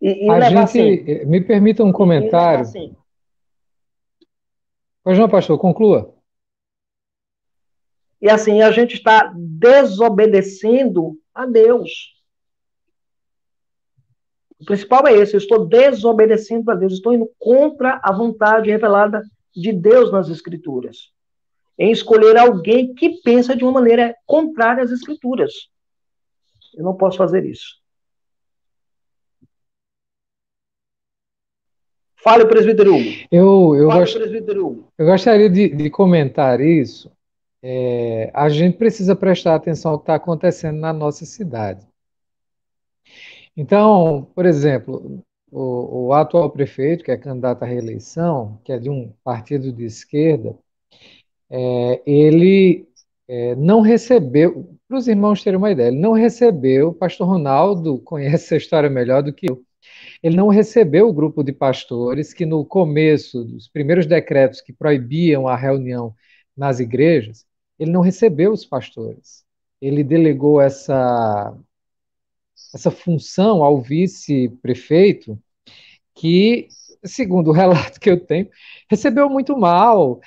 Speaker 2: e levar assim.
Speaker 3: Me permita um comentário. Assim. Pois não, pastor, conclua.
Speaker 2: E assim, a gente está desobedecendo a Deus. O principal é esse, eu estou desobedecendo a Deus, estou indo contra a vontade revelada de Deus nas Escrituras. Em escolher alguém que pensa de uma maneira contrária às Escrituras. Eu não posso fazer isso. Fale, presbítero Hugo.
Speaker 3: Eu gostaria de comentar isso. A gente precisa prestar atenção ao que está acontecendo na nossa cidade. Então, por exemplo, o atual prefeito, que é candidato à reeleição, que é de um partido de esquerda, ele não recebeu, para os irmãos terem uma ideia, ele não recebeu, o pastor Ronaldo conhece essa história melhor do que eu, ele não recebeu o grupo de pastores que no começo dos primeiros decretos que proibiam a reunião nas igrejas, ele não recebeu os pastores. Ele delegou essa função ao vice-prefeito que, segundo o relato que eu tenho, recebeu muito mal,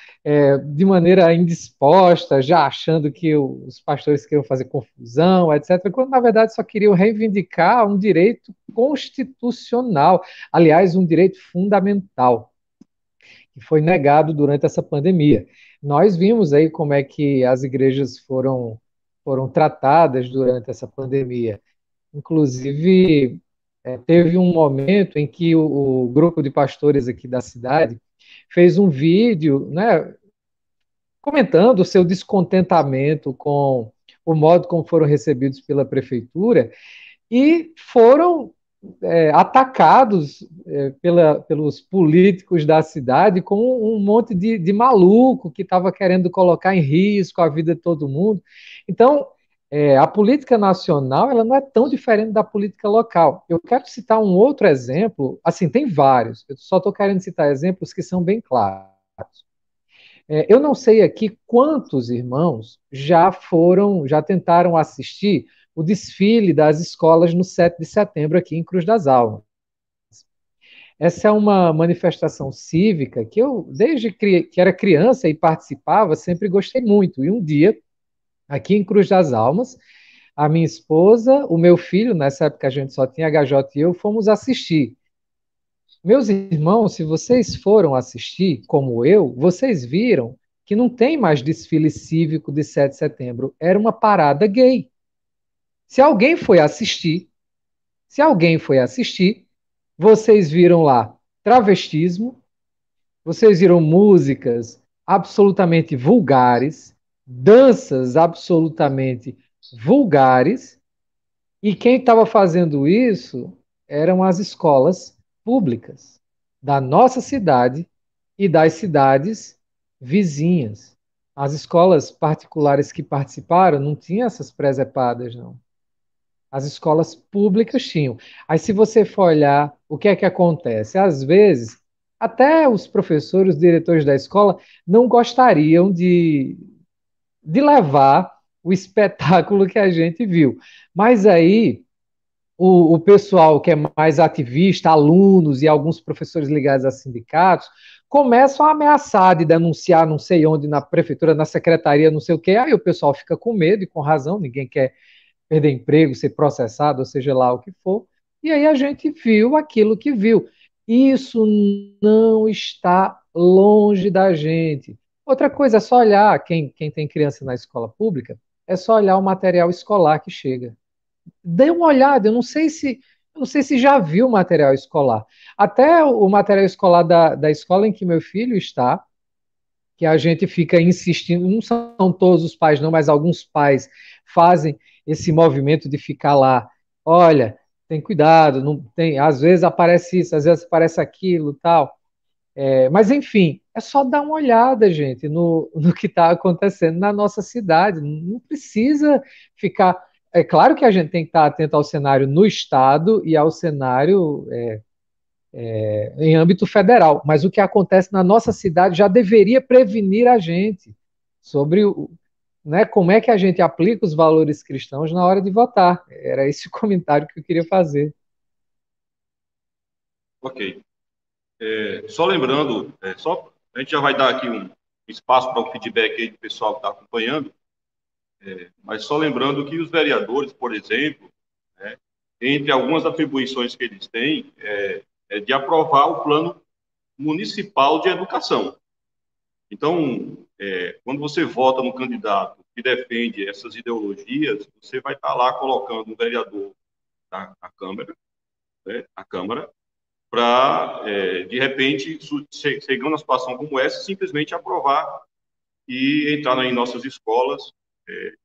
Speaker 3: de maneira indisposta, já achando que os pastores queriam fazer confusão, etc., quando na verdade só queriam reivindicar um direito constitucional, aliás, um direito fundamental, que foi negado durante essa pandemia. Nós vimos aí como é que as igrejas foram tratadas durante essa pandemia. Inclusive, teve um momento em que o grupo de pastores aqui da cidade fez um vídeo, né, comentando o seu descontentamento com o modo como foram recebidos pela prefeitura e foram atacados pelos políticos da cidade como um monte de maluco que estava querendo colocar em risco a vida de todo mundo. Então, a política nacional ela não é tão diferente da política local. Eu quero citar um outro exemplo, assim, tem vários, eu só estou querendo citar exemplos que são bem claros. Eu não sei aqui quantos irmãos já tentaram assistir o desfile das escolas no 7 de setembro aqui em Cruz das Almas. Essa é uma manifestação cívica que eu, desde que era criança e participava, sempre gostei muito. E um dia, aqui em Cruz das Almas, a minha esposa, o meu filho, nessa época a gente só tinha HJ e eu, fomos assistir. Meus irmãos, se vocês foram assistir, como eu, vocês viram que não tem mais desfile cívico de 7 de setembro, era uma parada gay. Se alguém foi assistir, se alguém foi assistir, vocês viram lá travestismo, vocês viram músicas absolutamente vulgares, danças absolutamente vulgares, e quem estava fazendo isso eram as escolas públicas da nossa cidade e das cidades vizinhas. As escolas particulares que participaram não tinham essas presepadas, não. As escolas públicas tinham. Aí, se você for olhar, o que é que acontece? Às vezes, até os professores, os diretores da escola não gostariam de levar o espetáculo que a gente viu. Mas aí, o pessoal que é mais ativista, alunos e alguns professores ligados a sindicatos, começam a ameaçar de denunciar não sei onde, na prefeitura, na secretaria, não sei o quê. Aí o pessoal fica com medo e com razão, ninguém quer perder emprego, ser processado, ou seja lá o que for. E aí a gente viu aquilo que viu. Isso não está longe da gente. Outra coisa é só olhar, quem tem criança na escola pública, é só olhar o material escolar que chega. Dê uma olhada, eu não sei se já viu o material escolar. Até o material escolar da escola em que meu filho está, que a gente fica insistindo, não são todos os pais, não, mas alguns pais fazem esse movimento de ficar lá. Olha, tem cuidado, não tem, às vezes aparece isso, às vezes aparece aquilo, tal. Mas enfim, é só dar uma olhada, gente, no que está acontecendo na nossa cidade. Não precisa ficar. É claro que a gente tem que estar atento ao cenário no estado e ao cenário em âmbito federal, mas o que acontece na nossa cidade já deveria prevenir a gente sobre né, como é que a gente aplica os valores cristãos na hora de votar. Era esse o comentário que eu queria fazer.
Speaker 1: Ok. Só lembrando, a gente já vai dar aqui um espaço para o feedback aí do pessoal que está acompanhando, mas só lembrando que os vereadores, por exemplo, né, entre algumas atribuições que eles têm, é de aprovar o plano municipal de educação. Então, quando você vota no candidato que defende essas ideologias, você vai estar lá colocando um vereador da Câmara, né, a Câmara, para, de repente, chegando a uma situação como essa, simplesmente aprovar e entrar em nossas escolas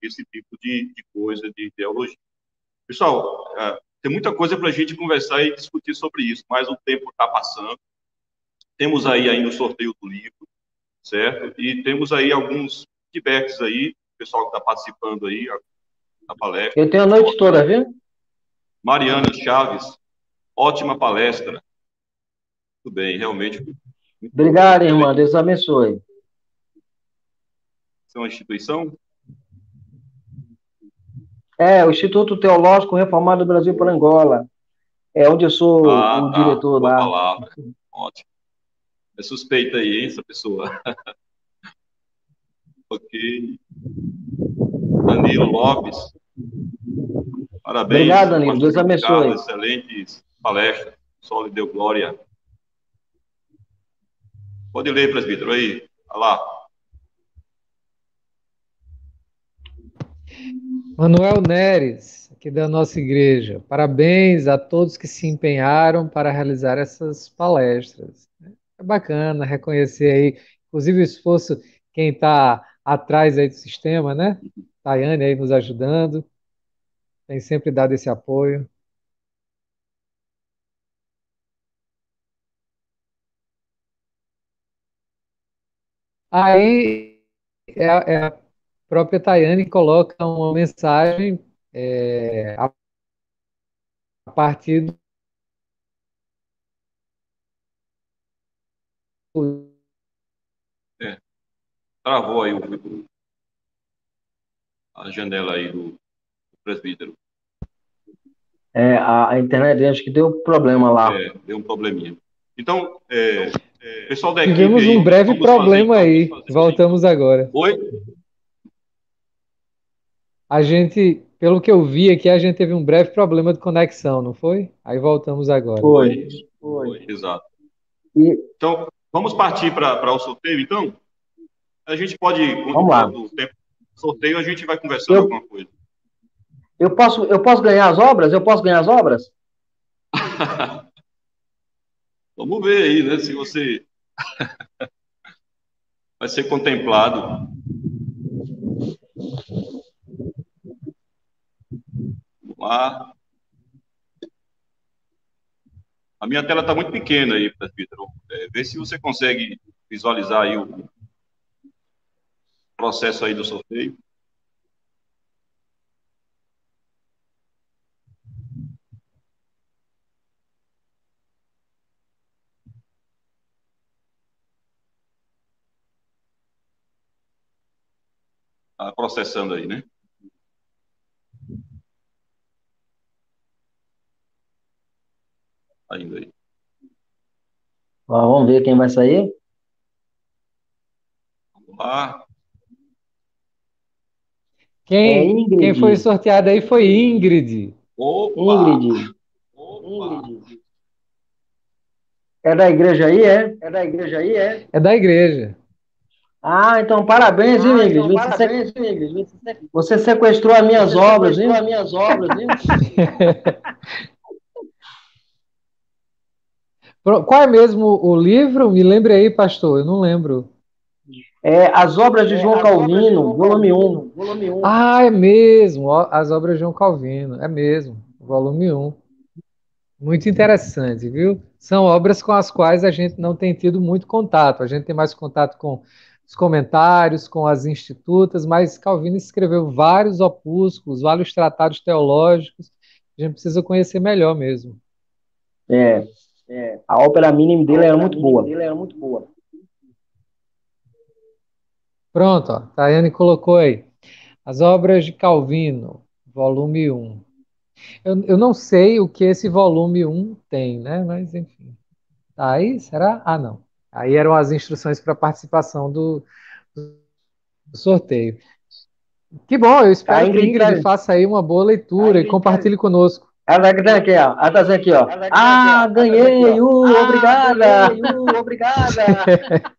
Speaker 1: esse tipo de coisa, de ideologia. Pessoal, tem muita coisa para a gente conversar e discutir sobre isso, mas o tempo está passando. Temos aí ainda o sorteio do livro, certo? E temos aí alguns feedbacks aí, o pessoal que está participando aí da palestra.
Speaker 2: Eu tenho a noite toda, viu?
Speaker 1: Mariana Chaves, ótima palestra. Muito bem, realmente. Muito
Speaker 2: Obrigado, irmã. Deus abençoe.
Speaker 1: é uma instituição?
Speaker 2: O Instituto Teológico Reformado do Brasil por Angola. É onde eu sou o
Speaker 1: Tá.
Speaker 2: diretor
Speaker 1: Boa
Speaker 2: lá.
Speaker 1: palavra. Ótimo. É suspeita aí, hein, essa pessoa. Ok. Danilo Lopes. Parabéns,
Speaker 2: Obrigado, Danilo.
Speaker 1: pastor
Speaker 2: Deus
Speaker 1: João
Speaker 2: abençoe.
Speaker 1: Carlos. Excelentes palestras. O sol lhe deu glória. Pode ler, presbítero, aí. Olha lá.
Speaker 3: Manuel Neres, aqui da nossa igreja. Parabéns a todos que se empenharam para realizar essas palestras. É bacana reconhecer aí, inclusive o esforço quem está atrás aí do sistema, né? Tayane aí nos ajudando, tem sempre dado esse apoio. Aí a própria Tayane coloca uma mensagem a partir do.
Speaker 1: É, travou aí a janela aí do presbítero.
Speaker 2: A internet acho que deu problema lá.
Speaker 1: Deu um probleminha. Então, pessoal da equipe
Speaker 3: Tivemos
Speaker 1: aí,
Speaker 3: um breve
Speaker 1: vamos fazer,
Speaker 3: problema
Speaker 1: então,
Speaker 3: aí. Voltamos agora.
Speaker 1: Oi?
Speaker 3: A gente, pelo que eu vi aqui, a gente teve um breve problema de conexão, não foi? Aí voltamos agora.
Speaker 2: Foi.
Speaker 1: Exato.
Speaker 2: E
Speaker 1: Então, vamos partir para o sorteio, então? A gente pode,
Speaker 2: vamos lá.
Speaker 1: enquanto o tempo do sorteio, a gente vai conversando alguma coisa.
Speaker 2: Eu posso ganhar as obras? Eu posso ganhar as obras?
Speaker 1: Vamos ver aí, né? Se você vai ser contemplado. Vamos lá. A minha tela está muito pequena aí, presbítero. Vê se você consegue visualizar aí o processo aí do sorteio. Está processando aí, né? Ainda aí.
Speaker 2: Vamos ver quem vai sair.
Speaker 1: Vamos lá.
Speaker 3: Quem foi sorteado aí foi Ingrid.
Speaker 1: Opa!
Speaker 2: Ingrid. É da igreja aí, é?
Speaker 3: É da igreja aí, é? É da igreja.
Speaker 2: Ah, então parabéns, viu, Ingrid? Você sequestrou as minhas obras, viu?
Speaker 3: Qual é mesmo o livro? Me lembre aí, pastor, eu não lembro.
Speaker 2: As Obras de João Calvino, volume 1.
Speaker 3: Ah, é mesmo, As Obras de João Calvino, é mesmo, volume 1. Muito interessante, viu? São obras com as quais a gente não tem tido muito contato. A gente tem mais contato com os comentários, com as institutas, mas Calvino escreveu vários opúsculos, vários tratados teológicos. A gente precisa conhecer melhor mesmo.
Speaker 2: A ópera mínima dele era muito boa.
Speaker 3: Pronto, ó, Tayane colocou aí. As Obras de Calvino, volume 1. Eu não sei o que esse volume 1 tem, né? Mas, enfim. Tá aí? Será? Ah, não. Aí eram as instruções para participação do sorteio. Que bom, eu espero que Ingrid faça aí uma boa leitura e compartilhe conosco.
Speaker 2: Ela tá aqui, ó. Ela tá aqui, ó. Ganhei! Obrigada!
Speaker 3: Obrigada!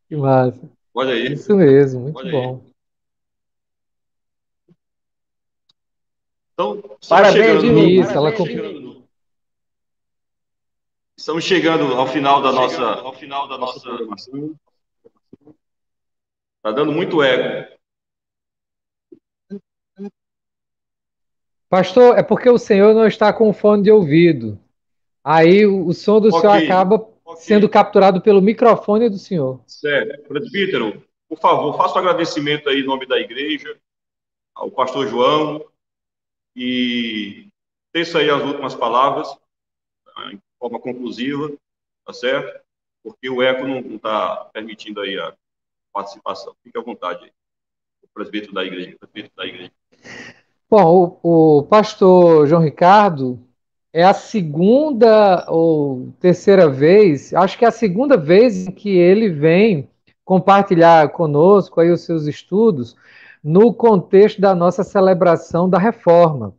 Speaker 3: Que massa.
Speaker 1: Olha aí.
Speaker 3: Isso mesmo, muito bom.
Speaker 1: Então,
Speaker 2: parabéns,
Speaker 3: Isso,
Speaker 1: estamos chegando ao final da nossa programação. Está dando muito eco.
Speaker 3: Pastor, é porque o senhor não está com fone de ouvido. Aí o som do senhor acaba sendo capturado pelo microfone do senhor.
Speaker 1: Certo. Presbítero, por favor, faça um agradecimento aí em nome da igreja, ao pastor João, e teça aí as últimas palavras, em forma conclusiva, tá certo? Porque o eco não está permitindo aí a participação. Fique à vontade aí, o presbítero da igreja.
Speaker 3: Bom, o pastor João Ricardo é a segunda ou terceira vez, acho que é a segunda vez em que ele vem compartilhar conosco aí os seus estudos no contexto da nossa celebração da Reforma.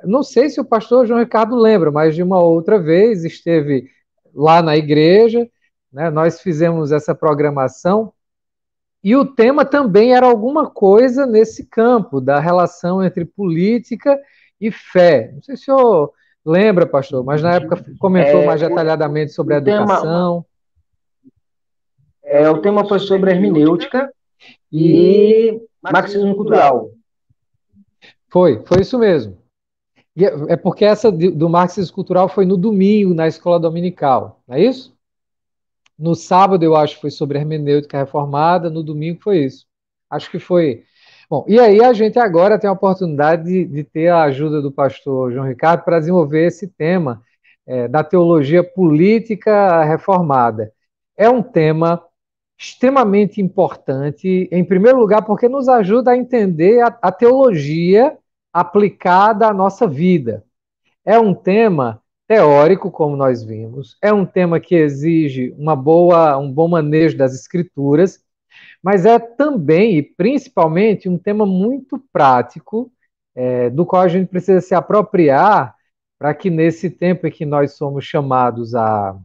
Speaker 3: Não sei se o pastor João Ricardo lembra, mas de uma outra vez esteve lá na igreja, né, nós fizemos essa programação e o tema também era alguma coisa nesse campo da relação entre política e fé. Não sei se o senhor lembra, pastor, mas na época comentou mais detalhadamente sobre a educação.
Speaker 2: O tema foi sobre hermenêutica e marxismo cultural.
Speaker 3: Foi isso mesmo. É porque essa do marxismo cultural foi no domingo, na escola dominical, não é isso? No sábado, eu acho que foi sobre hermenêutica reformada, no domingo foi isso. Acho que foi. Bom, e aí a gente agora tem a oportunidade de ter a ajuda do pastor João Ricardo para desenvolver esse tema da teologia política reformada. É um tema extremamente importante, em primeiro lugar, porque nos ajuda a entender a teologia aplicada à nossa vida. É um tema teórico, como nós vimos, é um tema que exige um bom manejo das escrituras, mas é também e principalmente um tema muito prático, do qual a gente precisa se apropriar para que nesse tempo em que nós somos chamados a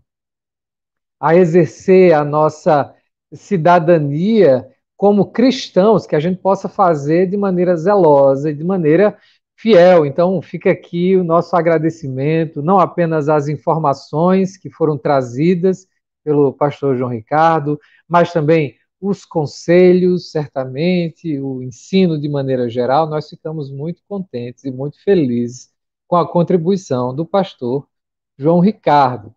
Speaker 3: exercer a nossa cidadania como cristãos, que a gente possa fazer de maneira zelosa e de maneira fiel. Então, fica aqui o nosso agradecimento, não apenas às informações que foram trazidas pelo pastor João Ricardo, mas também os conselhos, certamente, o ensino de maneira geral. Nós ficamos muito contentes e muito felizes com a contribuição do pastor João Ricardo.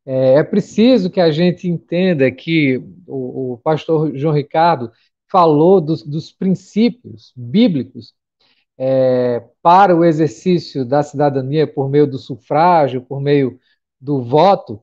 Speaker 3: É preciso que a gente entenda que o pastor João Ricardo falou dos princípios bíblicos para o exercício da cidadania por meio do sufrágio, por meio do voto.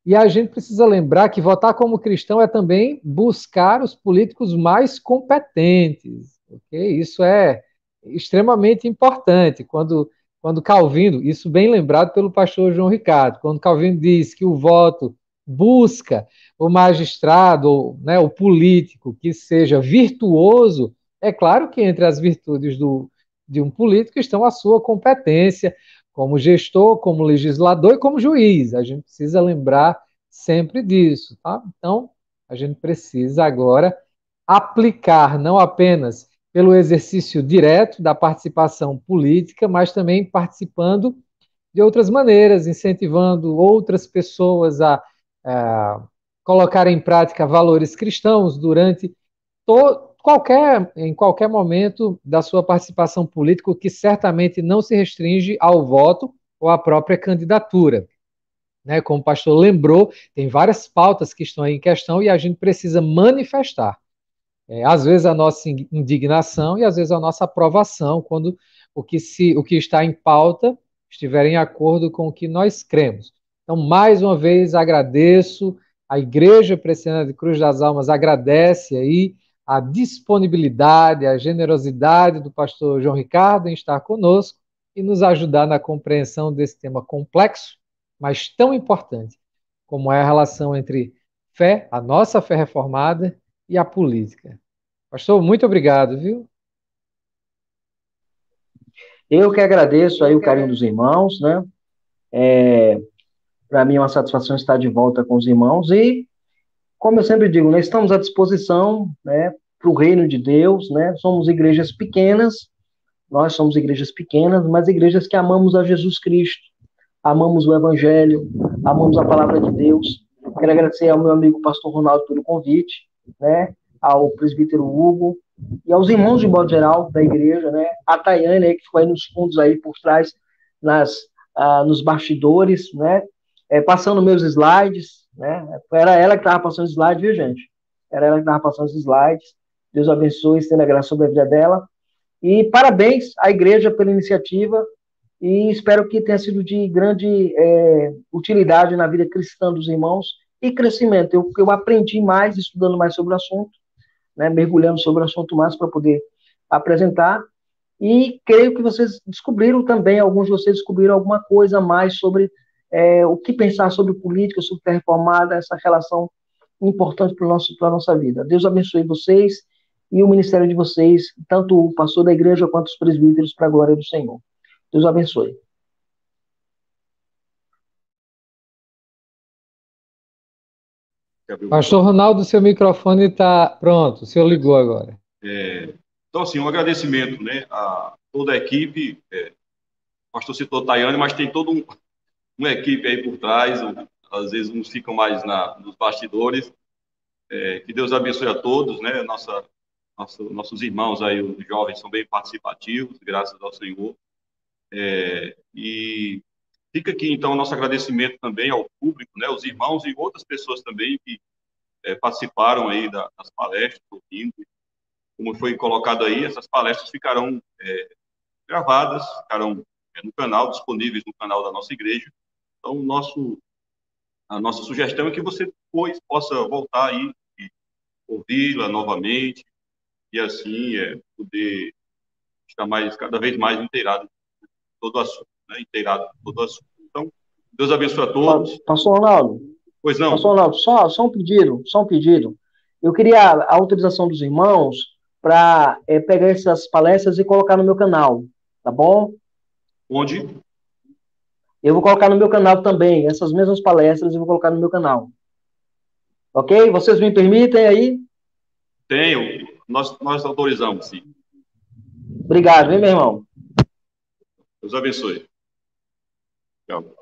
Speaker 3: E a gente precisa lembrar que votar como cristão é também buscar os políticos mais competentes. Okay? Isso é extremamente importante. Quando Calvino, isso bem lembrado pelo pastor João Ricardo, quando Calvino diz que o voto busca o magistrado, né, o político que seja virtuoso, é claro que entre as virtudes de um político estão a sua competência como gestor, como legislador e como juiz. A gente precisa lembrar sempre disso, tá? Então, a gente precisa agora aplicar não apenas pelo exercício direto da participação política, mas também participando de outras maneiras, incentivando outras pessoas a colocar em prática valores cristãos durante em qualquer momento da sua participação política, que certamente não se restringe ao voto ou à própria candidatura. Né? Como o pastor lembrou, tem várias pautas que estão aí em questão e a gente precisa manifestar. Às vezes a nossa indignação e às vezes a nossa aprovação, quando o que está em pauta estiver em acordo com o que nós cremos. Então, mais uma vez, agradeço, a Igreja Presbiteriana de Cruz das Almas agradece aí a disponibilidade, a generosidade do pastor João Ricardo em estar conosco e nos ajudar na compreensão desse tema complexo, mas tão importante, como é a relação entre fé, a nossa fé reformada, e a política. Pastor, muito obrigado, viu?
Speaker 2: Eu que agradeço aí o carinho dos irmãos, né? Para mim é uma satisfação estar de volta com os irmãos e, como eu sempre digo, nós estamos à disposição, né, para o reino de Deus, né? Somos igrejas pequenas, nós somos igrejas pequenas, mas igrejas que amamos a Jesus Cristo, amamos o Evangelho, amamos a palavra de Deus. Quero agradecer ao meu amigo pastor Ronaldo pelo convite, né? Ao presbítero Hugo e aos irmãos de modo geral da igreja, né? A Tayane aí, que ficou aí nos fundos aí por trás, nos bastidores, né? Passando meus slides, né? Era ela que estava passando os slides, viu, gente? Era ela que estava passando os slides. Deus abençoe, estenda graça sobre a vida dela. E parabéns à igreja pela iniciativa e espero que tenha sido de grande utilidade na vida cristã dos irmãos e crescimento. Eu aprendi mais estudando mais sobre o assunto, né, mergulhando sobre o assunto mais para poder apresentar, e creio que vocês descobriram também, alguns de vocês descobriram alguma coisa a mais sobre o que pensar sobre política, sobre a reformada, essa relação importante para a nossa vida. Deus abençoe vocês e o ministério de vocês, tanto o pastor da igreja quanto os presbíteros, para a glória do Senhor. Deus abençoe.
Speaker 3: Pastor Ronaldo, seu microfone está pronto, o senhor ligou agora.
Speaker 1: Então, assim, um agradecimento, né, a toda a equipe. O pastor citou Tayane, mas tem toda uma equipe aí por trás. Às vezes uns ficam mais nos bastidores. Que Deus abençoe a todos, né? Nossos irmãos aí, os jovens, são bem participativos, graças ao Senhor. E Fica aqui, então, o nosso agradecimento também ao público, né, os irmãos e outras pessoas também que participaram aí das palestras, ouvindo. Como foi colocado aí, essas palestras ficarão gravadas, ficarão no canal, disponíveis no canal da nossa igreja. Então, a nossa sugestão é que você depois possa voltar aí e ouvi-la novamente e assim poder estar cada vez mais inteirado de todo o assunto, né? Inteirado de todo o assunto. Então, Deus abençoe a todos.
Speaker 2: Pastor Ronaldo,
Speaker 1: Pois não?
Speaker 2: Pastor Ronaldo, só um pedido, só um pedido. Eu queria a autorização dos irmãos para pegar essas palestras e colocar no meu canal, tá bom?
Speaker 1: Onde?
Speaker 2: Eu vou colocar no meu canal também, essas mesmas palestras eu vou colocar no meu canal. Ok? Vocês me permitem aí?
Speaker 1: Tenho. Nós autorizamos, sim.
Speaker 2: Obrigado, hein, meu irmão?
Speaker 1: Deus abençoe. Tchau.